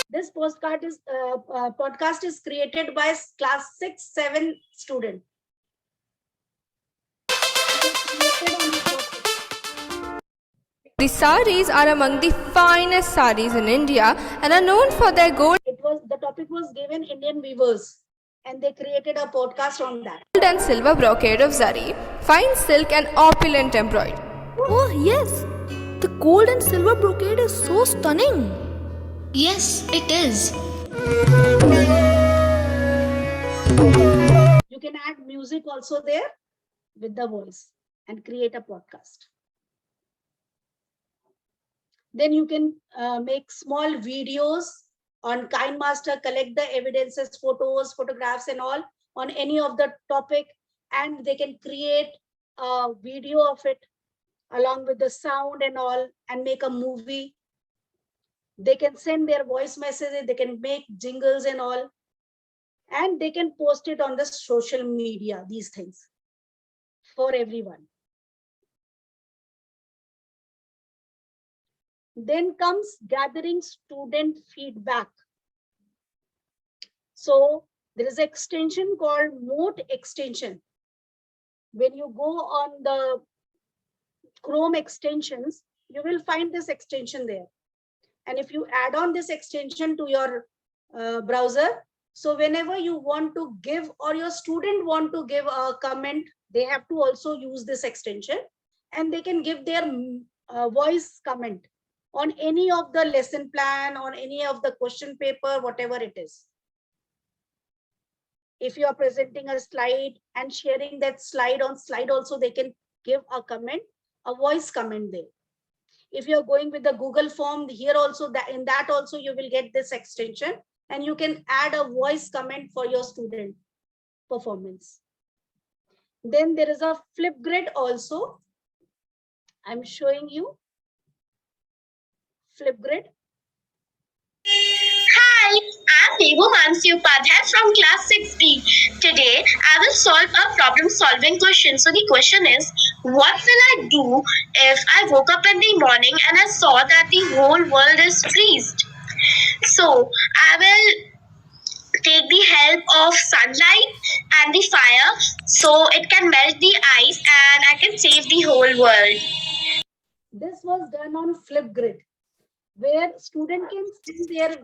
This podcast is created by class 6-7 student. The saris are among the finest saris in India and are known for their gold. The topic was given Indian weavers, and they created a podcast on that. Gold and silver brocade of zari, fine silk and opulent embroidery. Oh yes, the gold and silver brocade is so stunning. Yes, it is. You can add music also there with the voice and create a podcast. Then you can make small videos on KindMaster, collect the evidences, photos, photographs and all on any of the topic, and they can create a video of it along with the sound and all and make a movie. They can send their voice messages, they can make jingles and all. And they can post it on the social media, these things, for everyone. Then comes gathering student feedback. So there is an extension called Moat extension. When you go on the Chrome extensions, you will find this extension there. And if you add on this extension to your browser, so whenever you want to give or your student want to give a comment, they have to also use this extension, and they can give their voice comment on any of the lesson plan, on any of the question paper, whatever it is. If you are presenting a slide and sharing that slide on slide also, they can give a comment, a voice comment there. If you're going with the Google form, here also, that in that also you will get this extension, and you can add a voice comment for your student performance. Then there is a Flipgrid also. I'm showing you Flipgrid. Hi, I'm Devu Mansi Upadhyay from class 6B. Today, I will solve a problem-solving question. So the question is, what will I do if I woke up in the morning and I saw that the whole world is freezed? So I will take the help of sunlight and the fire so it can melt the ice and I can save the whole world. This was done on Flipgrid, where student can send their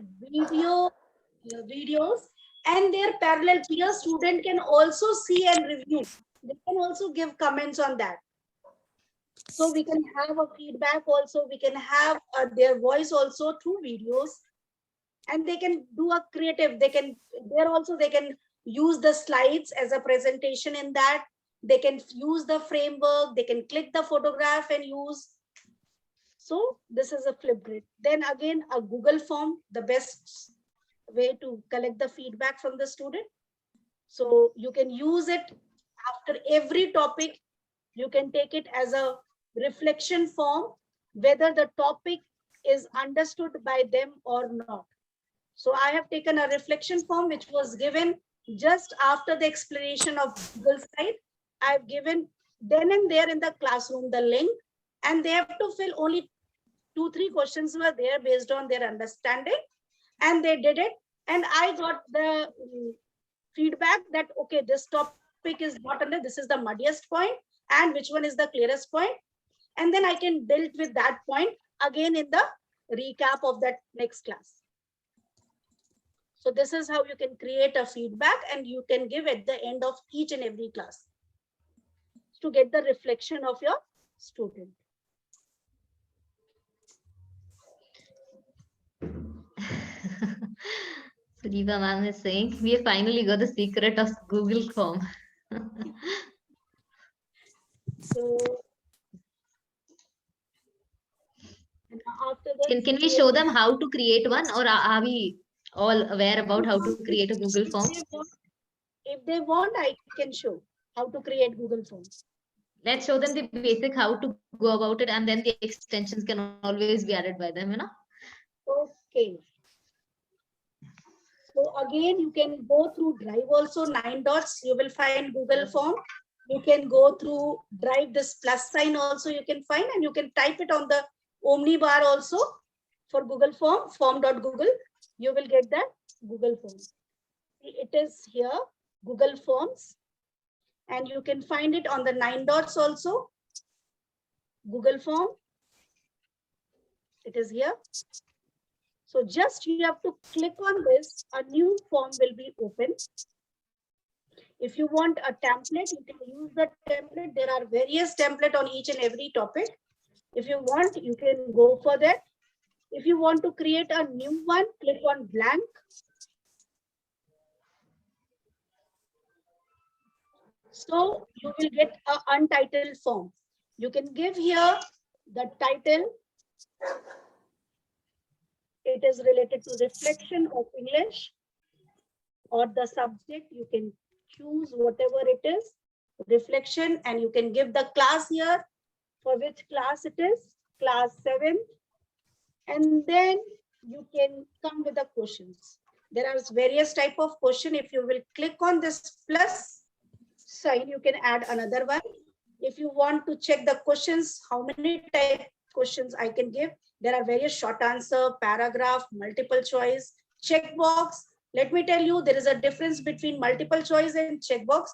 videos, and their parallel peer student can also see and review. They can also give comments on that. So we can have a feedback also, we can have their voice also through videos, and they can do a creative, they can use the slides as a presentation in that. They can use the framework, they can click the photograph and use. So this is a Flipgrid. Then again, a Google form, the best way to collect the feedback from the student. So you can use it after every topic. You can take it as a reflection form, whether the topic is understood by them or not. So I have taken a reflection form which was given just after the explanation of Google site. I've given then and there in the classroom the link, and they have to fill only 2-3 questions were there based on their understanding, and they did it. And I got the feedback that, okay, this topic is not under, this is the muddiest point, and which one is the clearest point. And then I can build with that point again in the recap of that next class. So this is how you can create a feedback, and you can give at the end of each and every class to get the reflection of your student. So Deepa ma'am is saying, we have finally got the secret of Google form. So after that, can we show them how to create one, or are we all aware about how to create a Google form? If they want, I can show how to create Google Forms. Let's show them the basic how to go about it, and then the extensions can always be added by them, you know. Okay. So again, you can go through Drive also, 9 dots, you will find Google Form. You can go through Drive, this plus sign also you can find, and you can type it on the Omni bar also for Google Form, form.google. You will get that Google Form. It is here, Google Forms, and you can find it on the 9 dots also, Google Form. It is here. So just you have to click on this, a new form will be open. If you want a template, you can use the template. There are various templates on each and every topic. If you want, you can go for that. If you want to create a new one, click on blank. So you will get an untitled form. You can give here the title. It is related to reflection of English, or the subject. You can choose whatever it is, reflection, and you can give the class here, for which class it is, class 7. And then you can come with the questions. There are various type of question. If you will click on this plus sign, you can add another one. If you want to check the questions, how many type questions I can give, there are various short answer, paragraph, multiple choice, checkbox. Let me tell you, there is a difference between multiple choice and checkbox.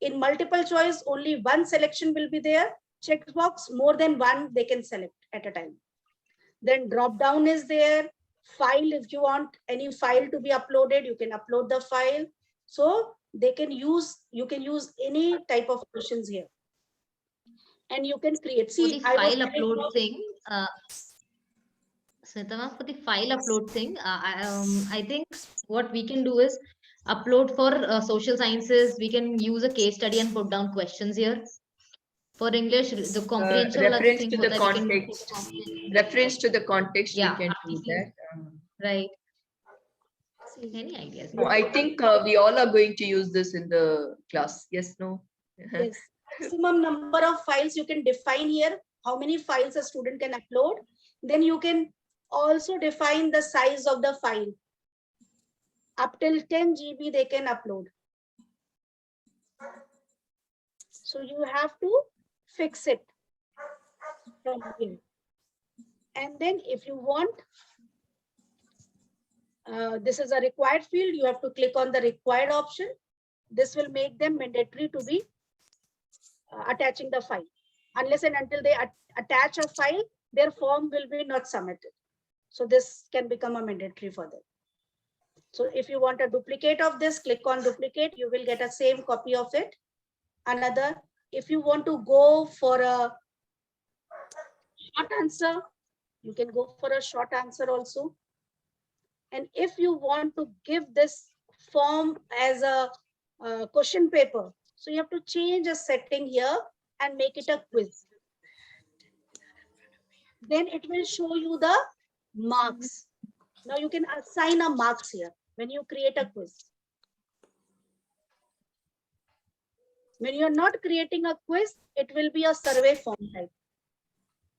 In multiple choice, only one selection will be there. Checkbox, more than one they can select at a time. Then drop down is there. File, if you want any file to be uploaded, you can upload the file. So you can use any type of questions here. And you can create. For the file upload thing, Smita, for the file upload thing, I think what we can do is upload for social sciences. We can use a case study and put down questions here. For English, the comprehension reference thing to the context. Reference to the context, yeah, we can do that. Right. Any ideas? No, I think we all are going to use this in the class. Yes, no? Yes. Maximum number of files you can define here, how many files a student can upload. Then you can also define the size of the file. Up till 10 GB they can upload. So you have to fix it from here. And then if you want, this is a required field, you have to click on the required option. This will make them mandatory to be attaching the file. Unless and until they attach a file, their form will be not submitted. So this can become a mandatory for them. So if you want a duplicate of this, click on duplicate, you will get a same copy of it. Another, if you want to go for a short answer, you can go for a short answer also. And if you want to give this form as a question paper, so you have to change a setting here and make it a quiz. Then it will show you the marks. Now you can assign a marks here when you create a quiz. When you're not creating a quiz, it will be a survey form type.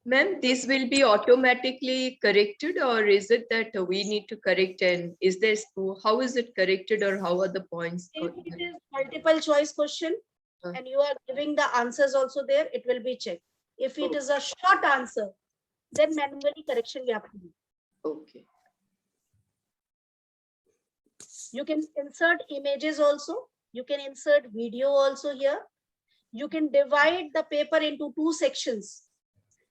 Ma'am, this will be automatically corrected, or is it that we need to correct, and is there, how is it corrected, or how are the points? If it is multiple choice question and you are giving the answers also there, it will be checked. If it is a short answer, then manually correction we have to do. Okay. You can insert images also. You can insert video also here. You can divide the paper into two sections.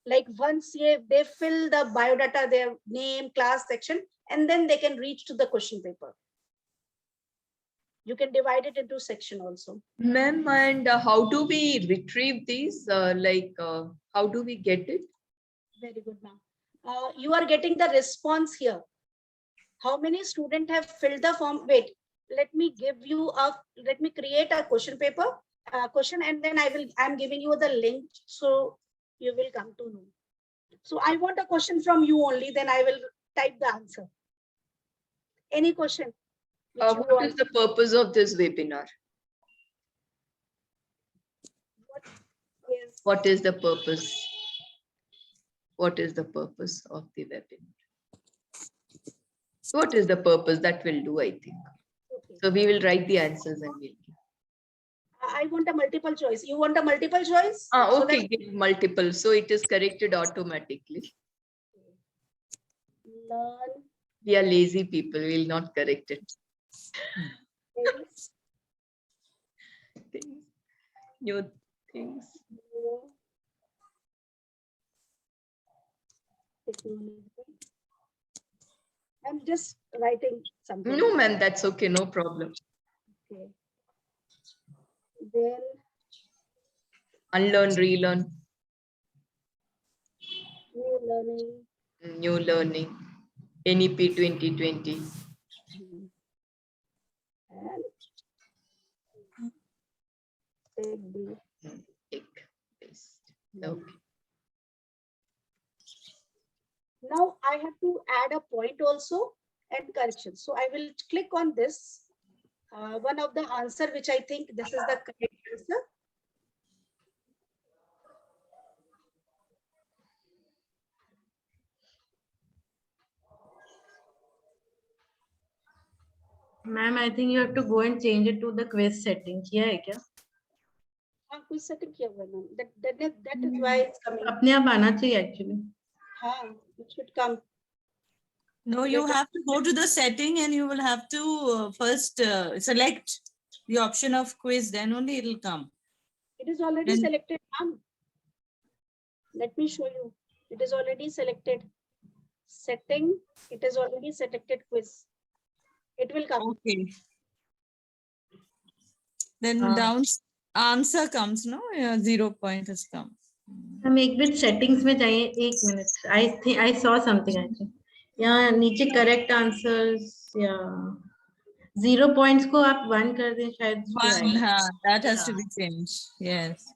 Like once they fill the biodata, their name, class, section, and then they can reach to the question paper. You can divide it into section also. Ma'am, and how do we retrieve these? How do we get it? Very good, ma'am. You are getting the response here. How many students have filled the form? Wait, let me create a question paper, question, and then I'm giving you the link. So you will come to know. So I want a question from you only, then I will type the answer. Any question? What is the purpose of this webinar? What is the purpose? What is the purpose of the webinar? What is the purpose? That will do, I think. Okay. So we will write the answers and we'll give. I want a multiple choice. You want a multiple choice? Okay, so give multiple. So it is corrected automatically. Learn. We are lazy people. We will not correct it. New things. I'm just writing something. No, ma'am, that's okay. No problem. Okay. Then unlearn, relearn. New learning. New learning. NEP 2020. And okay. Now I have to add a point also and correction. So I will click on this. One of the answer which I think this is the correct answer. Ma'am, I think you have to go and change it to the quiz setting. किया है क्या? हाँ, quiz setting किया हुआ है ma'am. That is why it's coming. अपने आप आना चाहिए actually. हाँ, it should come. No, you have to go to the setting and you will have to first select the option of quiz. Then only it will come. It is already selected, ma'am. Let me show you. It is already selected. Setting. It is already selected quiz. It will come. Okay. Then down answer comes, no? 0 point has come. हम एक minute settings में जाइए. एक minute. I think I saw something actually. यहाँ नीचे correct answers या 0 points को आप 1 कर दें शायद. 1, that has to be changed. Yes.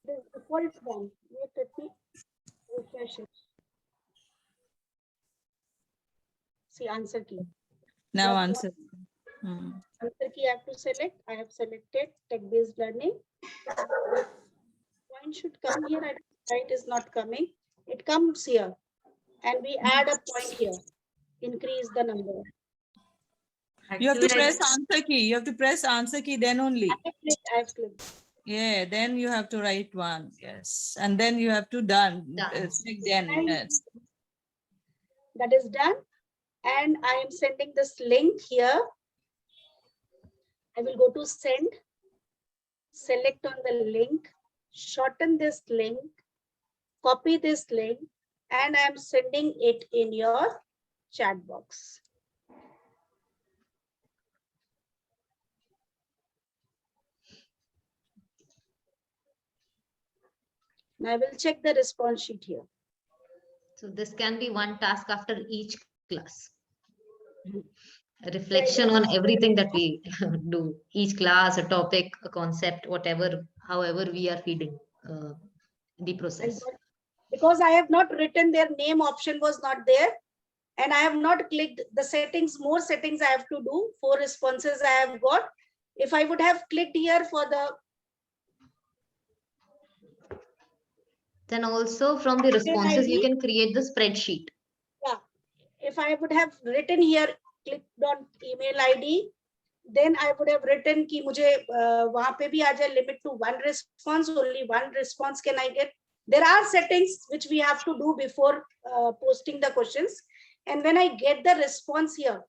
The default one. Wait, let me refresh it. See answer key. Now answer. Answer key I have to select. I have selected tech-based learning. Point should come here. It is not coming. It comes here, and we add a point here. Increase the number. You have to press answer key. You have to press answer key. Then only. I have clicked. Yeah. Then you have to write 1. Yes. And then you have to done. Then. Yes. That is done. And I am sending this link here. I will go to send, select on the link, shorten this link, copy this link, and I am sending it in your chat box. Now I will check the response sheet here. So this can be one task after each class. A reflection on everything that we do, each class, a topic, a concept, whatever, however we are feeding the process. Because I have not written their name, option was not there, and I have not clicked the settings. More settings I have to do. 4 responses I have got. If I would have clicked here for the, then also from the responses you can create the spreadsheet. Yeah, if I would have written here, clicked on email ID, then I would have written कि मुझे वहाँ पे भी आ जाए limit to 1 response. Only 1 response can I get. There are settings which we have to do before posting the questions. And when I get the response here,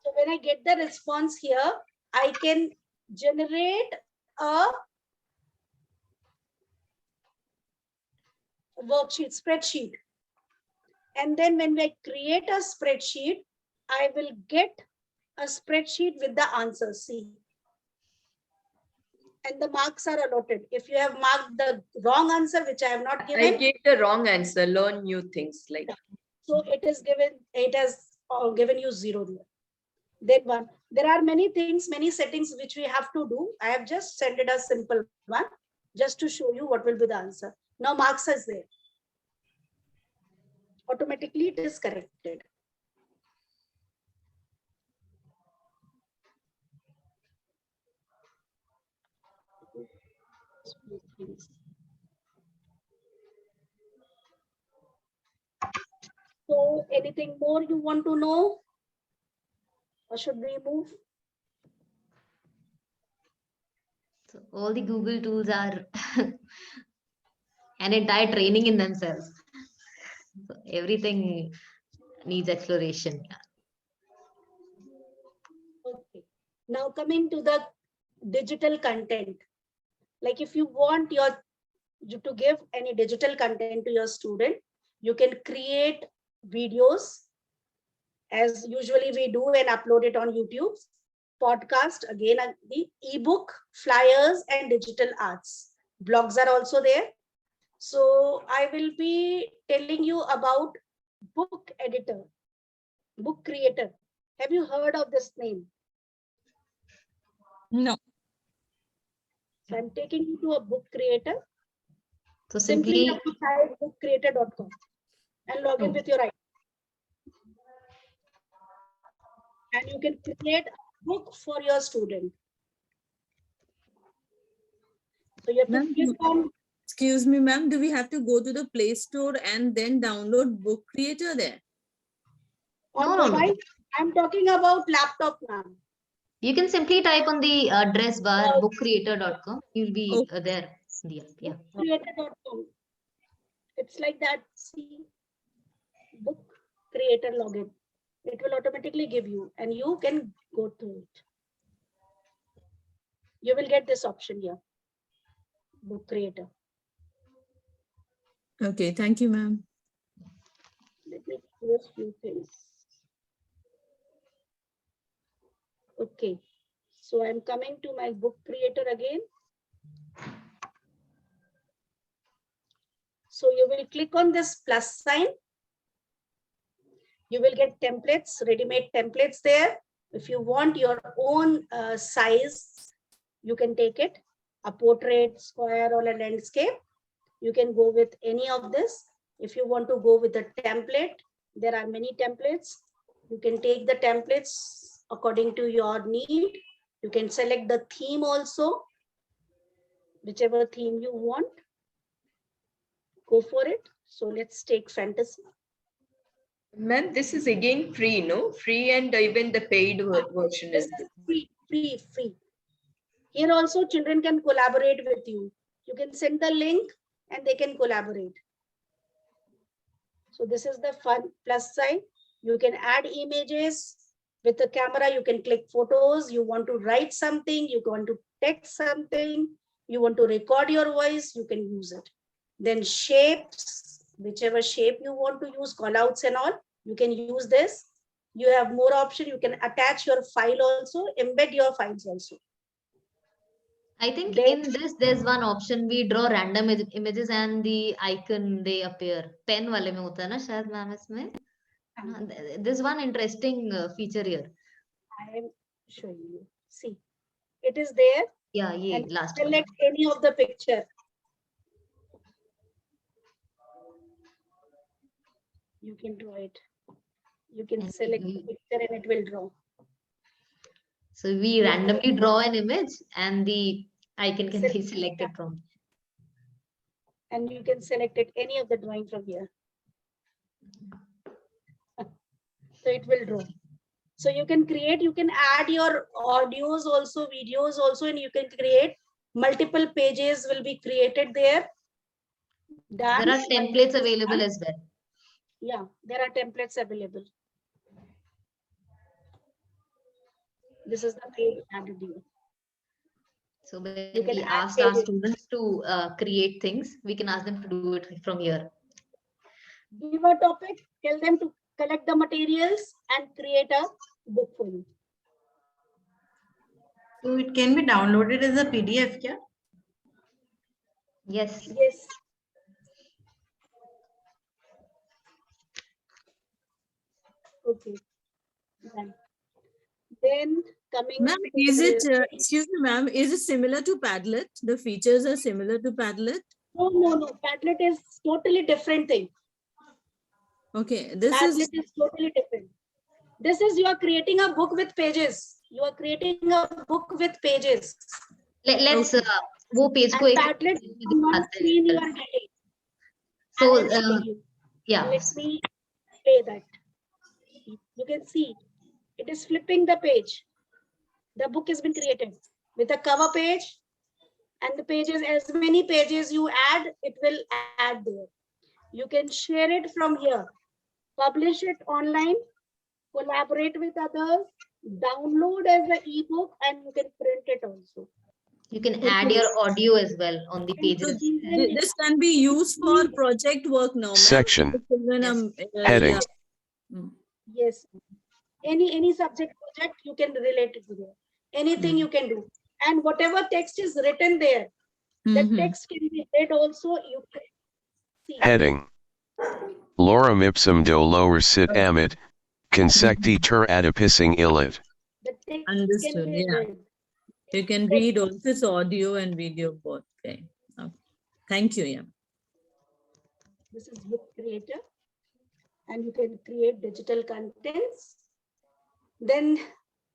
so when I get the response here, I can generate a worksheet, spreadsheet. And then when I create a spreadsheet, I will get a spreadsheet with the answers. See. And the marks are allotted. If you have marked the wrong answer, which I have not given. I gave the wrong answer, learn new things like. So it is given, it has given you 0 there. Then 1. There are many things, many settings which we have to do. I have just sent it a simple one just to show you what will be the answer. Now marks is there. Automatically it is corrected. So anything more you want to know? Or should we move? So all the Google tools are an entire training in themselves. So everything needs exploration. Okay. Now coming to the digital content. Like if you want to give any digital content to your student, you can create videos as usually we do and upload it on YouTube. Podcast, again, the ebook, flyers, and digital arts. Blogs are also there. So I will be telling you about book editor, book creator. Have you heard of this name? No. So I'm taking you to a book creator. So simply type bookcreator.com and log in with your ID. And you can create a book for your student. So you have to click on Excuse me, ma'am, do we have to go to the Play Store and then download Book Creator there? On mobile, I'm talking about laptop, ma'am. You can simply type on the address bar bookcreator.com. You'll be there. Yeah. Creator.com. It's like that. See, book creator login. It will automatically give you, and you can go to it. You will get this option here. Book creator. Okay, thank you, ma'am. Let me close few things. Okay, so I'm coming to my book creator again. So you will click on this plus sign. You will get templates, ready-made templates there. If you want your own size, you can take it. A portrait, square, or a landscape. You can go with any of this. If you want to go with a template, there are many templates. You can take the templates according to your need. You can select the theme also, whichever theme you want. Go for it. So let's take fantasy. Ma'am, this is again free, no? Free, and even the paid version is free. Here also children can collaborate with you. You can send the link and they can collaborate. So this is the fun plus side. You can add images with the camera. You can click photos. You want to write something. You want to text something. You want to record your voice. You can use it. Then shapes, whichever shape you want to use, callouts and all, you can use this. You have more option. You can attach your file also, embed your files also. I think in this, there's one option. We draw random images and the icon, they appear. Pen wale mein hota hai na, shayad ma'am isme. There's one interesting feature here. I am showing you. See, it is there. Yeah, and last select any of the picture. You can draw it. You can select the picture and it will draw. So we randomly draw an image and the icon can be selected from. And you can select it any of the drawing from here. So it will draw. So you can create, you can add your audios also, videos also, and you can create multiple pages will be created there. There are templates available as well. Yeah, there are templates available. This is the page added here. So when we ask our students to create things, we can ask them to do it from here. Give a topic, tell them to collect the materials and create a book for you. So it can be downloaded as a PDF, yeah? Yes. Yes. Okay. Then coming. Ma'am, is it, excuse me, ma'am, is it similar to Padlet? The features are similar to Padlet? No. Padlet is totally different thing. Okay, this Padlet is totally different. This is, you are creating a book with pages. You are creating a book with pages. Let's wo page ko ek Padlet on one screen you are getting. So yeah. Let me play that. You can see it is flipping the page. The book has been created with a cover page, and the pages, as many pages you add, it will add there. You can share it from here, publish it online, collaborate with others, download as an ebook, and you can print it also. You can add your audio as well on the pages. This can be used for project work now. Section. Yes. Heading. Yes. Any subject project you can relate it to there. Anything you can do. And whatever text is written there, the text can be read also. You can see. Heading. Lorem ipsum do lower sit amit, consecti ter adipissing illit. Understood, yeah. You can read also this audio and video both. Okay. Thank you, yeah. This is book creator. And you can create digital contents. Then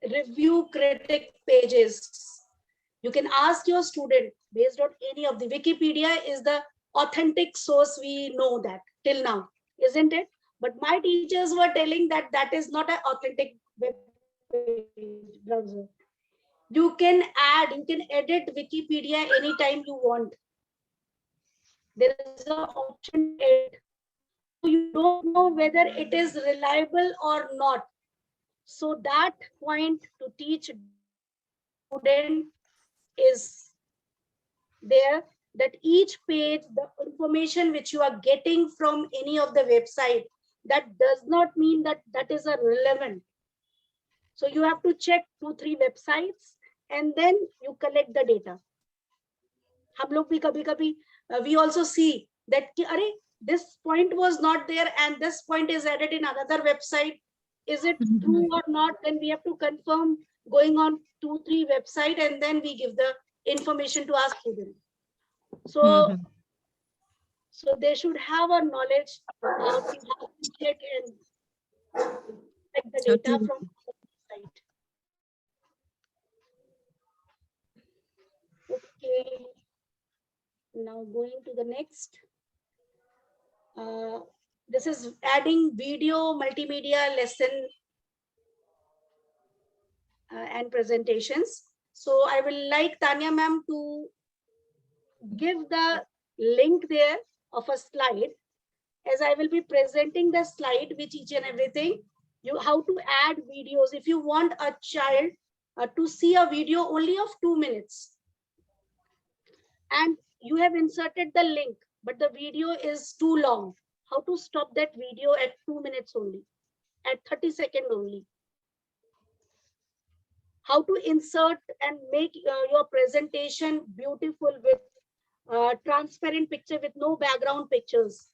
review critic pages. You can ask your student based on any of the Wikipedia is the authentic source. We know that till now, isn't it? But my teachers were telling that that is not an authentic web browser. You can add, you can edit Wikipedia anytime you want. There is an option to edit. So you don't know whether it is reliable or not. So that point to teach student is there, that each page, the information which you are getting from any of the website, that does not mean that that is a relevant. So you have to check 2-3 websites and then you collect the data. हम लोग भी कभी-कभी we also see that अरे this point was not there and this point is added in another website. Is it true or not? Then we have to confirm going on 2-3 website and then we give the information to our student. So, so they should have a knowledge how to check and check the data from the website. Okay. Now going to the next. This is adding video multimedia lesson and presentations. So I will like Tanya ma'am to give the link there of a slide, as I will be presenting the slide with each and everything. You how to add videos if you want a child to see a video only of 2 minutes. And you have inserted the link, but the video is too long. How to stop that video at 2 minutes only, at 30 seconds only. How to insert and make your presentation beautiful with transparent picture with no background pictures.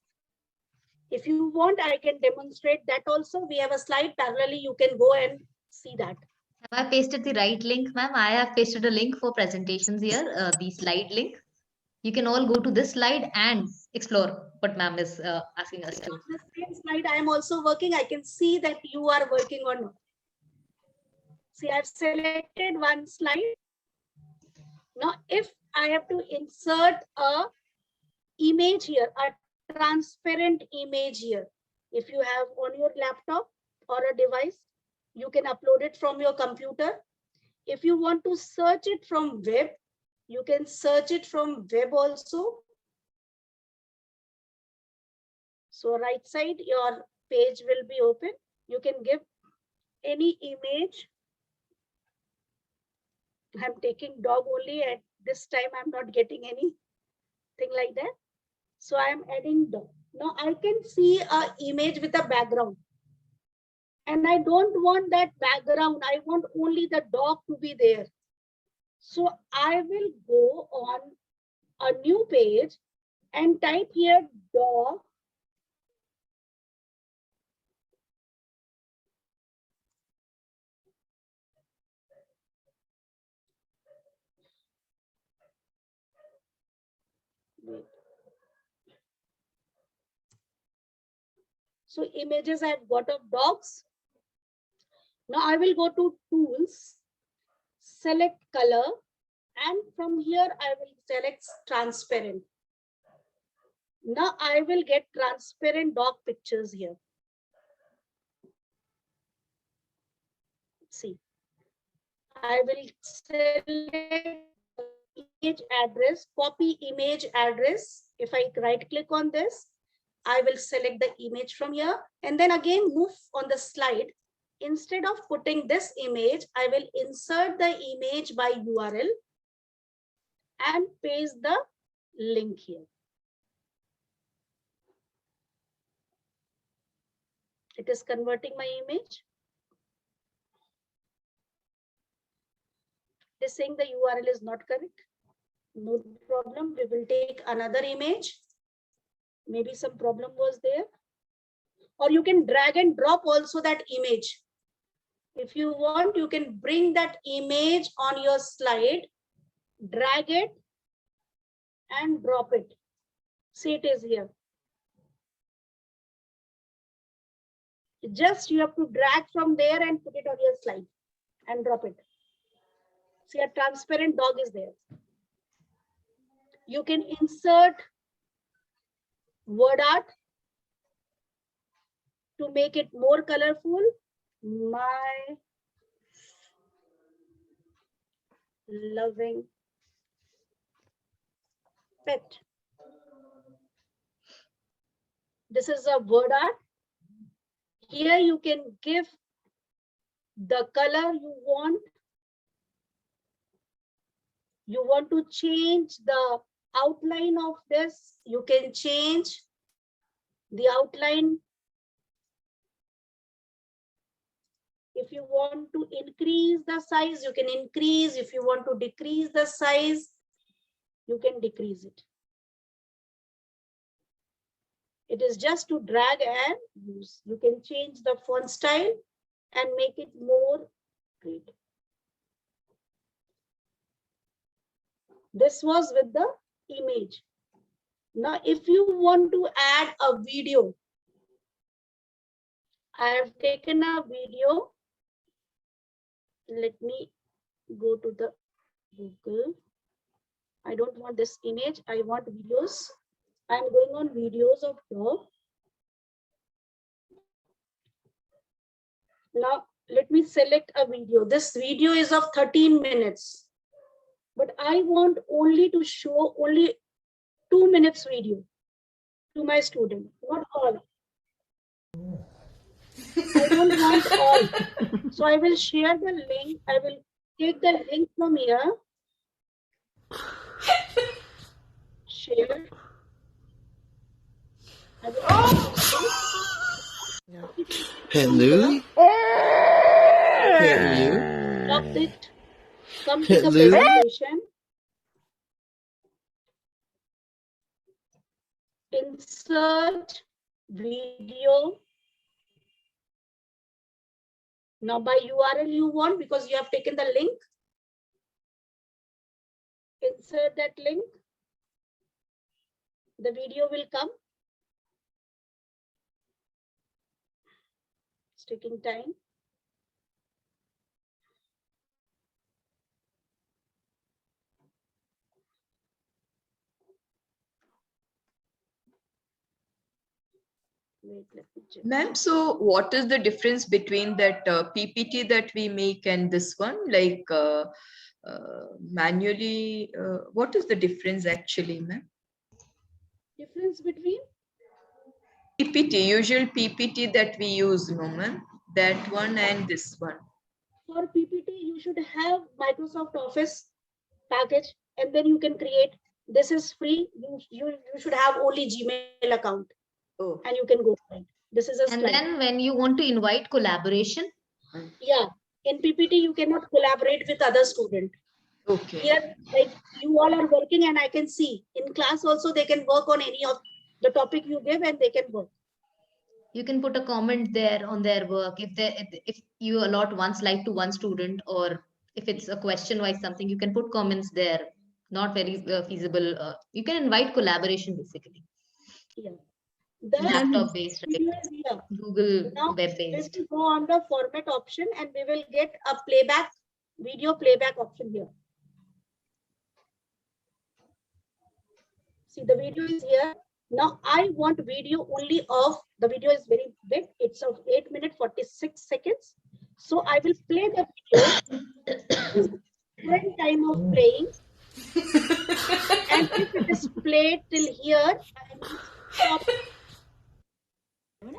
If you want, I can demonstrate that also. We have a slide parallelly. You can go and see that. Have I pasted the right link, ma'am? I have pasted a link for presentations here, the slide link. You can all go to this slide and explore what ma'am is asking us to. On the same slide, I am also working. I can see that you are working on. See, I've selected one slide. Now, if I have to insert a image here, a transparent image here, if you have on your laptop or a device, you can upload it from your computer. If you want to search it from web, you can search it from web also. So right side, your page will be open. You can give any image. I'm taking dog only at this time. I'm not getting anything like that. So I'm adding dog. Now I can see an image with a background. And I don't want that background. I want only the dog to be there. So I will go on a new page and type here dog. So images I've got of dogs. Now I will go to tools, select color, and from here I will select transparent. Now I will get transparent dog pictures here. See, I will select image address, copy image address. If I right click on this, I will select the image from here and then again move on the slide. Instead of putting this image, I will insert the image by URL and paste the link here. It is converting my image. It is saying the URL is not correct. No problem. We will take another image. Maybe some problem was there. Or you can drag and drop also that image. If you want, you can bring that image on your slide, drag it and drop it. See, it is here. Just you have to drag from there and put it on your slide and drop it. See, a transparent dog is there. You can insert word art to make it more colorful. My loving pet. This is a word art. Here you can give the color you want. You want to change the outline of this. You can change the outline. If you want to increase the size, you can increase. If you want to decrease the size, you can decrease it. It is just to drag and use. You can change the font style and make it more great. This was with the image. Now, if you want to add a video, I have taken a video. Let me go to the Google. I don't want this image. I want videos. I'm going on videos of here. Now, let me select a video. This video is of 13 minutes. But I want only to show only 2 minutes video to my student, not all. I don't want all. So I will share the link. I will take the link from here. Share. Hello. Hello. Stop it. Come to the presentation. Insert video. Now by URL you want, because you have taken the link. Insert that link. The video will come. It's taking time. Wait, let me check. Ma'am, so what is the difference between that PPT that we make and this one? Like manually, what is the difference actually, ma'am? Difference between? PPT, usual PPT that we use, no ma'am? That one and this one. For PPT, you should have Microsoft Office package, and then you can create. This is free. You should have only Gmail account. Oh. And you can go for it. This is a And slide. then when you want to invite collaboration, yeah, in PPT you cannot collaborate with other student. Okay. Here, like you all are working, and I can see in class also they can work on any of the topic you give, and they can work. you can put a comment there on their work. If you allot one slide to one student, or if it's a question wise something, you can put comments there. Not very feasible. You can invite collaboration basically. Yeah. Laptop based, right? Google Now, web based. let me go on the format option, and we will get a playback, video playback option here. See, the video is here. Now I want video only of, the video is very big. It's of 8 minutes 46 seconds. So I will play the video, different time of playing. And if it is played till here, I will stop. Now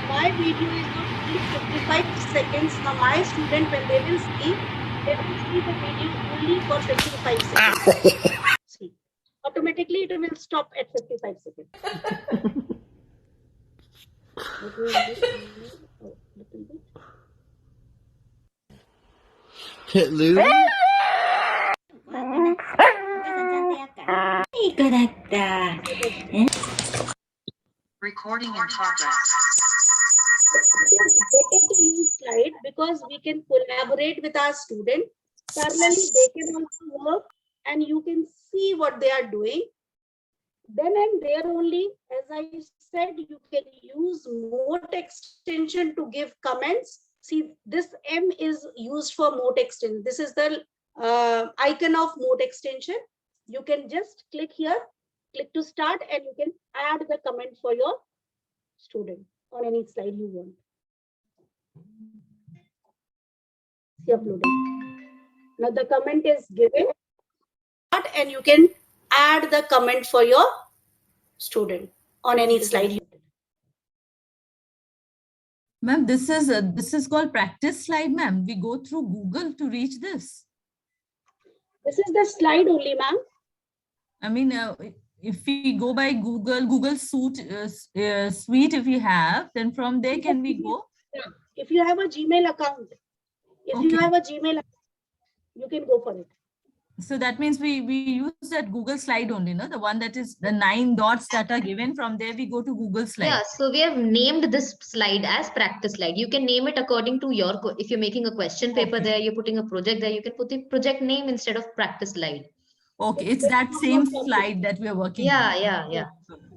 my video is of 55 seconds. Now my student, when they will see the video only for 55 seconds. See, automatically it will stop at 55 seconds. Hello. Recording in progress. It's better to use slide because we can collaborate with our student. Parallelly, they can also work and you can see what they are doing. Then and there only, as I said, you can use Mote extension to give comments. See, this M is used for Mote extension. This is the icon of Mote extension. You can just click here, click to start, and you can add the comment for your student on any slide you want. See, uploading. Now the comment is given, and you can add the comment for your student on any slide you want. Ma'am, this is called practice slide, ma'am. We go through Google to reach this. This is the slide only, ma'am. I mean, if we go by Google Suite, if we have, then from there can we go? Yeah. If you have a Gmail account, you can go for it. So that means we use that Google slide only, no? The one that is the 9 dots that are given. From there we go to Google slide. Yeah, so we have named this slide as practice slide. You can name it according to your, if you're making a question paper there, you're putting a project there, you can put the project name instead of practice slide. Okay, it's that same slide that we are working on. Yeah.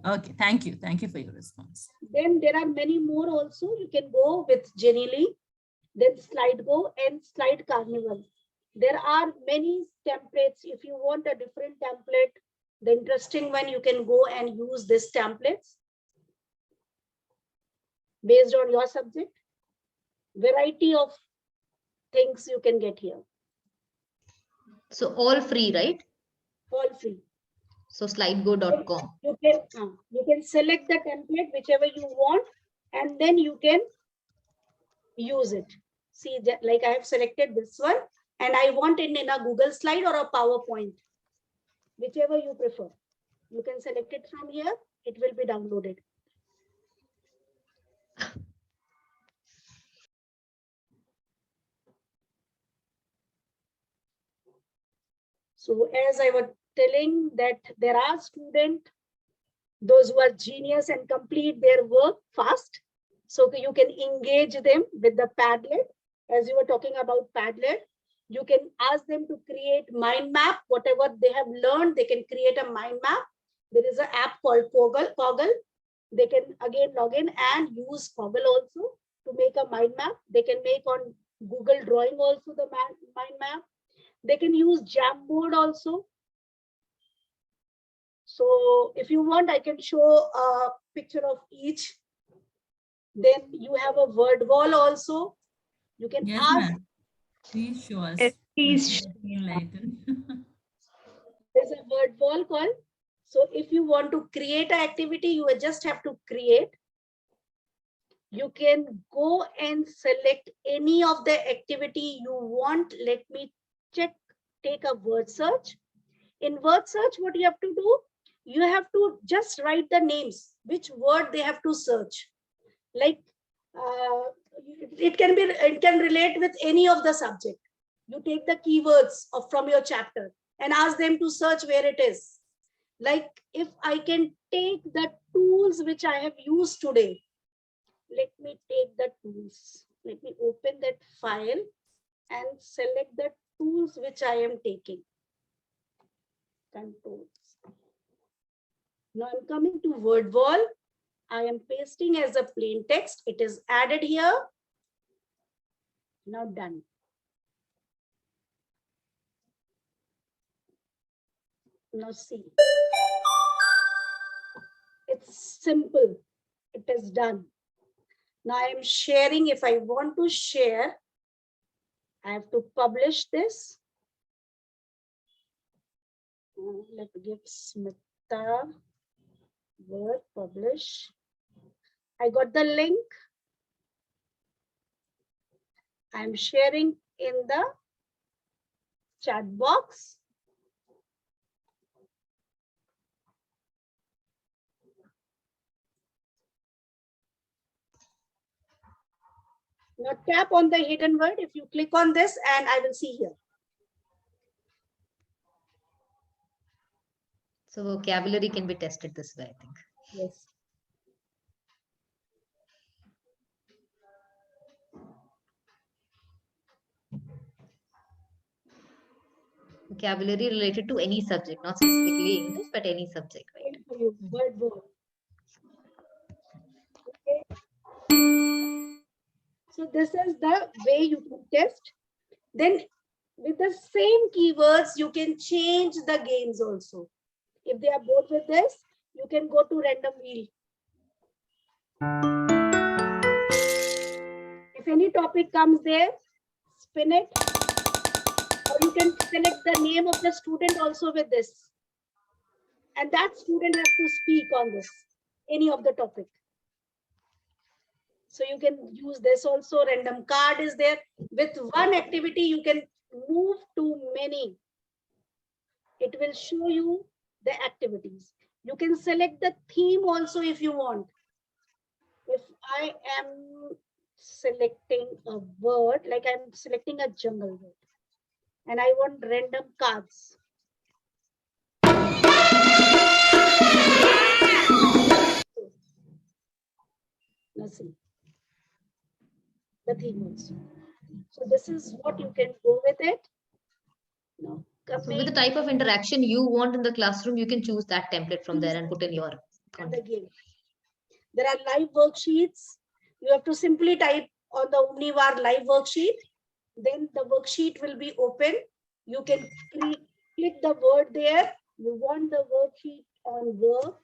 Okay, thank you. Thank you for your response. Then there are many more also. You can go with Jenny Lee, then Slide Go and Slide Carnival. There are many templates. If you want a different template, the interesting one, you can go and use this templates based on your subject. Variety of things you can get here. So all free, right? All free. So slidego.com. You can select the template whichever you want, and then you can use it. See, like I have selected this one, and I want it in a Google slide or a PowerPoint, whichever you prefer. You can select it from here. It will be downloaded. So as I was telling that there are students, those who are genius and complete their work fast. So you can engage them with the Padlet. As you were talking about Padlet, you can ask them to create mind map. Whatever they have learned, they can create a mind map. There is an app called Coggle. They can again log in and use Coggle also to make a mind map. They can make on Google Drawing also the mind map. They can use Jamboard also. So if you want, I can show a picture of each. Then you have a word wall also. You can ask. Please show us. Please. There's a word wall called. So if you want to create an activity, you just have to create. You can go and select any of the activity you want. Let me take a word search. In word search, what you have to do? You have to just write the names, which word they have to search. Like it can relate with any of the subject. You take the keywords from your chapter and ask them to search where it is. Like if I can take the tools which I have used today. Let me take the tools. Let me open that file and select the tools which I am taking. Controls. Now I'm coming to word wall. I am pasting as a plain text. It is added here. Now done. Now see. It's simple. It is done. Now I am sharing. If I want to share, I have to publish this. Let's give Smita Word publish. I got the link. I'm sharing in the chat box. Now tap on the hidden word. If you click on this, and I will see here. So vocabulary can be tested this way, I think. Yes. Vocabulary related to any subject, not specifically English, but any subject, right? for you. Word. Okay. So this is the way you can test. Then with the same keywords, you can change the games also. If they are both with this, you can go to random wheel. If any topic comes there, spin it. Or you can select the name of the student also with this. And that student has to speak on this, any of the topic. So you can use this also. Random card is there. With one activity, you can move to many. It will show you the activities. You can select the theme also if you want. If I am selecting a word, like I'm selecting a jungle word, and I want random cards. Let's see. The theme also. So this is what you can go with it. No. So with the type of interaction you want in the classroom, you can choose that template from there and put in your content. The game. There are live worksheets. You have to simply type on the Omnivar live worksheet. Then the worksheet will be open. You can click the word there. You want the worksheet on verb.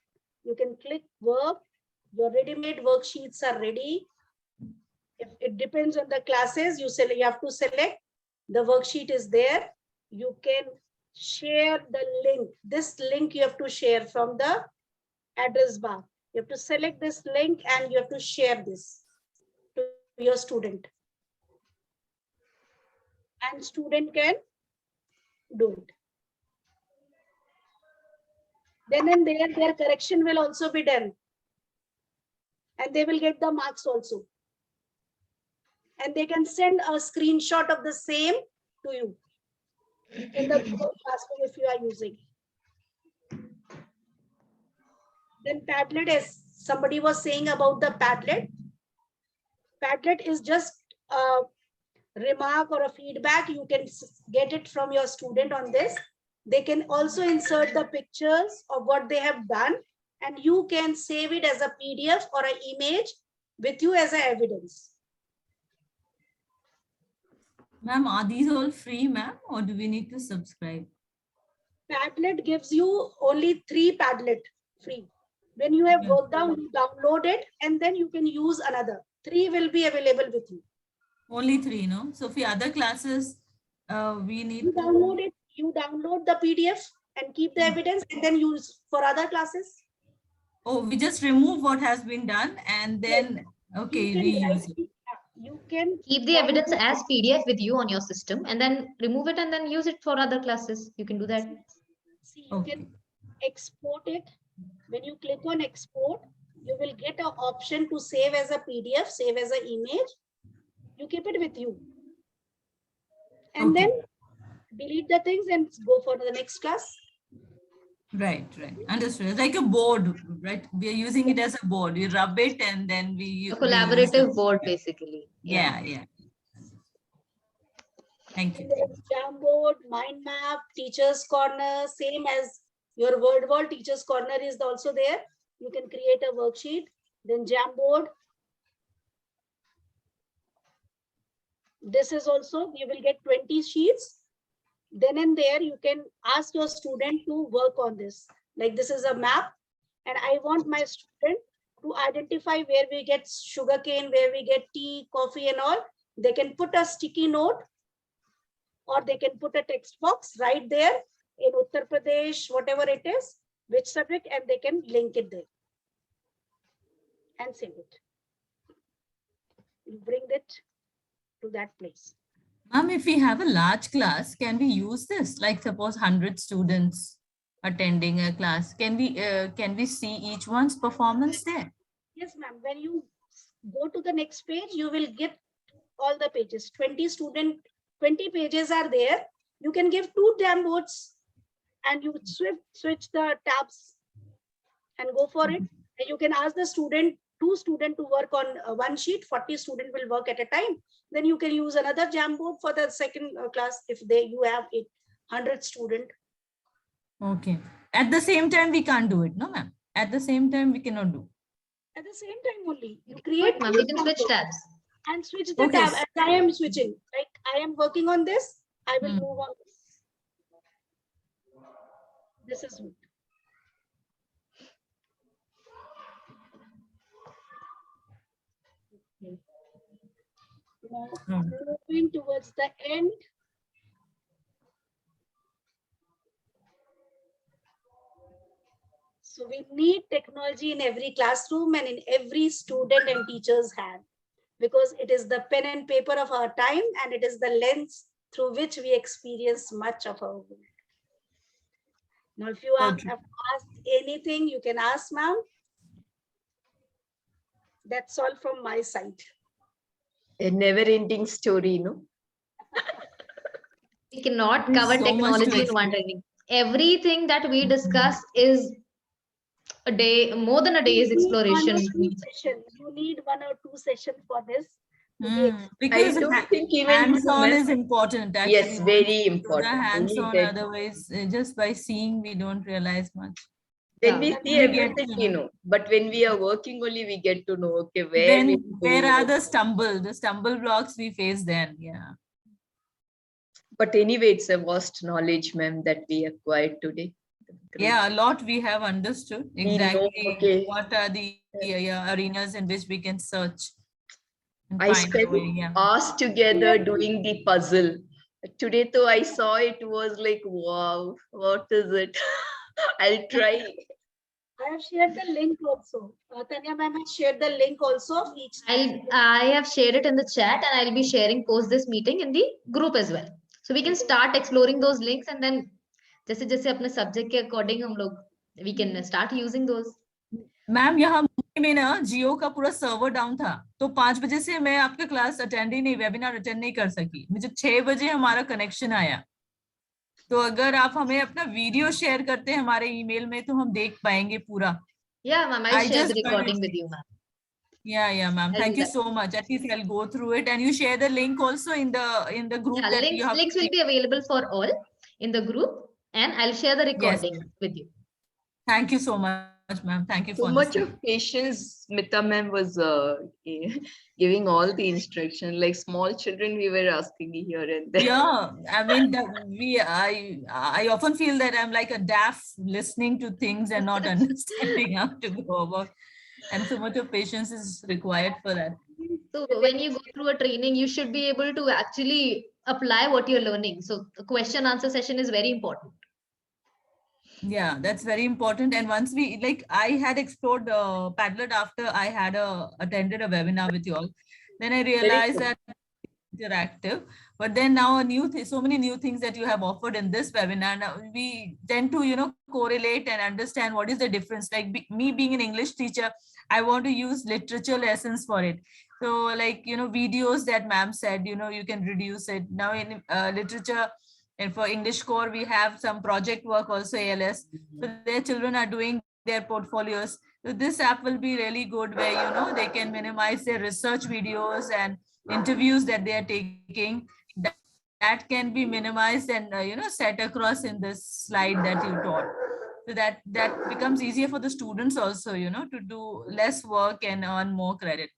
You can click verb. Your ready-made worksheets are ready. If it depends on the classes, you have to select. The worksheet is there. You can share the link. This link you have to share from the address bar. You have to select this link and you have to share this to your student. And student can do it. Then and there, their correction will also be done. And they will get the marks also. And they can send a screenshot of the same to you in the classroom if you are using. Then Padlet, as somebody was saying about the Padlet. Padlet is just a remark or a feedback. You can get it from your student on this. They can also insert the pictures of what they have done, and you can save it as a PDF or an image with you as a evidence. Ma'am, are these all free, ma'am, or do we need to subscribe? Padlet gives you only 3 Padlet free. When you have worked out, you download it and then you can use another. 3 will be available with you. Only 3, no? So for other classes, we need to download it. You download the PDF and keep the evidence and then use for other classes. Oh, we just remove what has been done and then, okay, reuse it. You can keep the evidence as PDF with you on your system and then remove it and then use it for other classes. You can do that. See, you can export it. When you click on export, you will get an option to save as a PDF, save as an image. You keep it with you. And then delete the things and go for the next class. Right. Understood. It's like a board, right? We are using it as a board. We rub it and then we a collaborative board, basically. Yeah. Thank you. Jamboard, mind map, teacher's corner, same as your word wall. Teacher's corner is also there. You can create a worksheet. Then Jamboard. This is also, you will get 20 sheets. Then and there, you can ask your student to work on this. Like this is a map, and I want my student to identify where we get sugarcane, where we get tea, coffee and all. They can put a sticky note or they can put a text box right there in Uttar Pradesh, whatever it is, which subject, and they can link it there and save it. You bring it to that place. Ma'am, if we have a large class, can we use this? Like suppose 100 students attending a class. Can we see each one's performance there? Yes, ma'am. When you go to the next page, you will get all the pages. 20 pages are there. You can give 2 Jamboards and you switch the tabs and go for it. And you can ask the student, 2 students to work on one sheet. 40 students will work at a time. Then you can use another Jamboard for the second class if you have 100 students. Okay. At the same time, we can't do it, no, ma'am? At the same time, we cannot do. At the same time only. You create. Ma'am, we can switch tabs. And switch the Okay. tab as I am switching. Like I am working on this, I will move on this. This is good. Okay. Now, moving towards the end. So we need technology in every classroom and in every student and teacher's hand, because it is the pen and paper of our time and it is the lens through which we experience much of our world. Now, if you have asked anything, you can ask, ma'am. That's all from my side. A never-ending story, no? We cannot cover so much to technology in one training. Everything that we discuss is a day, more than a day's exploration. You need 1 or 2 sessions for this. Because I don't think even hands-on is important. Actually. Yes, very important. Hands-on, otherwise, just by seeing, we don't realize much. When we see everything, you know, but when we are working only, we get to know, okay, where are the stumble blocks we face then, yeah. But anyway, it's a vast knowledge, ma'am, that we acquired today. Yeah, a lot we have understood exactly what are the arenas in which we can search. I spent hours together doing the puzzle. Today, though, I saw it was like, wow, what is it? I'll try. I have shared the link also. Tanya ma'am has shared the link also of each. I have shared it in the chat and I'll be sharing post this meeting in the group as well. So we can start exploring those links and then जैसे जैसे अपने subject के according हम लोग we can start using those. Ma'am यहाँ मुंबई में ना जियो का पूरा सर्वर डाउन था, तो 5 बजे से मैं आपका क्लास अटेंड ही नहीं, वेबिनार अटेंड नहीं कर सकी. मुझे 6 बजे हमारा कनेक्शन आया. तो अगर आप हमें अपना वीडियो शेयर करते हैं हमारे ईमेल में तो हम देख पाएंगे पूरा. Yeah, ma'am, I'll share the recording with you, ma'am. Yeah, ma'am. Thank you so much. At least I'll go through it, and you share the link also in the group. Yeah, that you have links will be available for all in the group, and I'll share the recording with you. Thank you so much, ma'am. Thank you for so much of patience. Smita ma'am was giving all the instruction, like small children. We were asking here and there. Yeah, I mean, I often feel that I'm like a deaf listening to things and not understanding how to go about. And so much of patience is required for that. So when you go through a training, you should be able to actually apply what you're learning. So the question answer session is very important. Yeah, that's very important. And once we, like, I had explored Padlet after I had attended a webinar with you all. Then I realized that interactive, but then now so many new things that you have offered in this webinar. Now we tend to, correlate and understand what is the difference. Like me being an English teacher, I want to use literature lessons for it. So like, videos that ma'am said, you can reduce it. Now in literature and for English core, we have some project work also, ALS. So their children are doing their portfolios. So this app will be really good where, they can minimize their research videos and interviews that they are taking. That can be minimized and, set across in this slide that you taught. So that becomes easier for the students also, to do less work and earn more credit.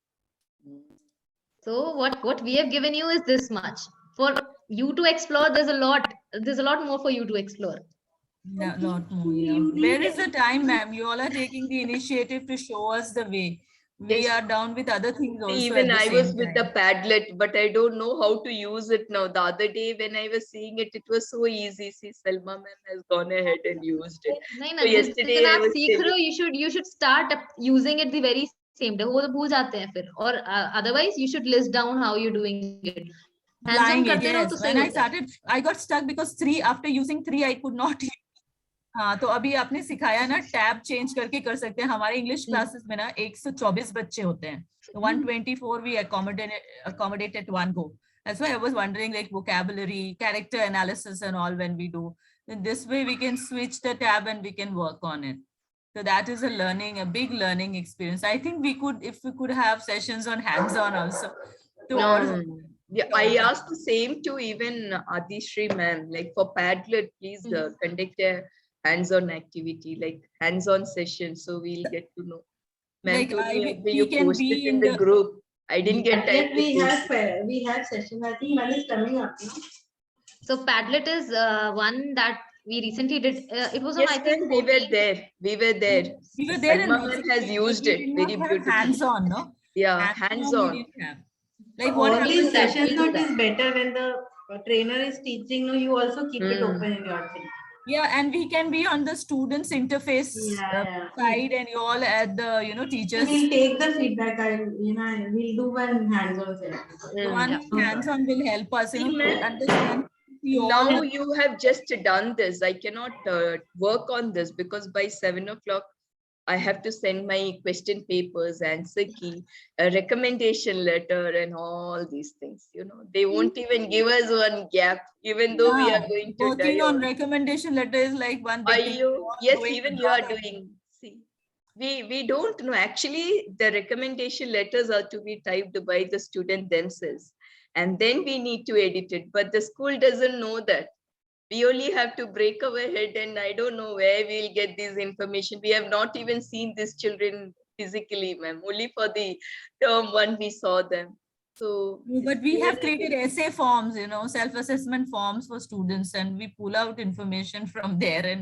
So what we have given you is this much. For you to explore, there's a lot more for you to explore. Yeah, a lot more. Yeah. Where is the time, ma'am? You all are taking the initiative to show us the way. We are down with other things also. Even I was with the Padlet, but I don't know how to use it now. The other day when I was seeing it, it was so easy. See, Salma ma'am has gone ahead and used it. So yesterday I was you should start using it the very same day. Or otherwise you should list down how you're doing it. Yes. When I started, I got stuck because after using 3, I could not. हाँ, तो अभी आपने सिखाया ना tab change करके कर सकते हैं. हमारे इंग्लिश क्लासेस में ना 124 बच्चे होते हैं, तो 124 we accommodate at one go. That's why I was wondering, like vocabulary, character analysis and all when we do. In this way we can switch the tab and we can work on it. So that is a big learning experience. I think if we could have sessions on hands-on also. Yeah, I asked the same to even Adishri ma'am, like for Padlet, please conduct a hands-on activity, like hands-on session. So we'll get to know. Ma'am Like told me we you can post be it in in the the group. I didn't get time Yet to we post it. have session. I think one is coming up. No? So Padlet is one that we recently did. It was on, Yes, I think, ma'am, we were there. We were there. we were there in Salma ma'am has Rosicrucian, but used we it did very not have beautifully. hands-on, no? Yeah, Hands-on we hands-on. didn't have. Like what All happens these is sessions, we no, do it is better when the trainer is teaching. No, you also keep it open in your thing. yeah, and we can be on the students interface side, and you all at the teachers. We'll take the feedback. We'll do one hands-on session. One hands-on will help us, See, to ma'am, understand. now you have just done this. I cannot work on this because by 7 o'clock, I have to send my question papers, answer key, a recommendation letter, and all these things. They won't even give us one gap, even though we are going to working die on out. recommendation letter is like one big thing. Yes, even you are doing. See, we don't know. Actually, the recommendation letters are to be typed by the student themselves, and then we need to edit it. But the school doesn't know that. We only have to break our head, and I don't know where we'll get this information. We have not even seen these children physically, ma'am. Only for the term one we saw them. So, but we have created essay forms, self-assessment forms for students, and we pull out information from there and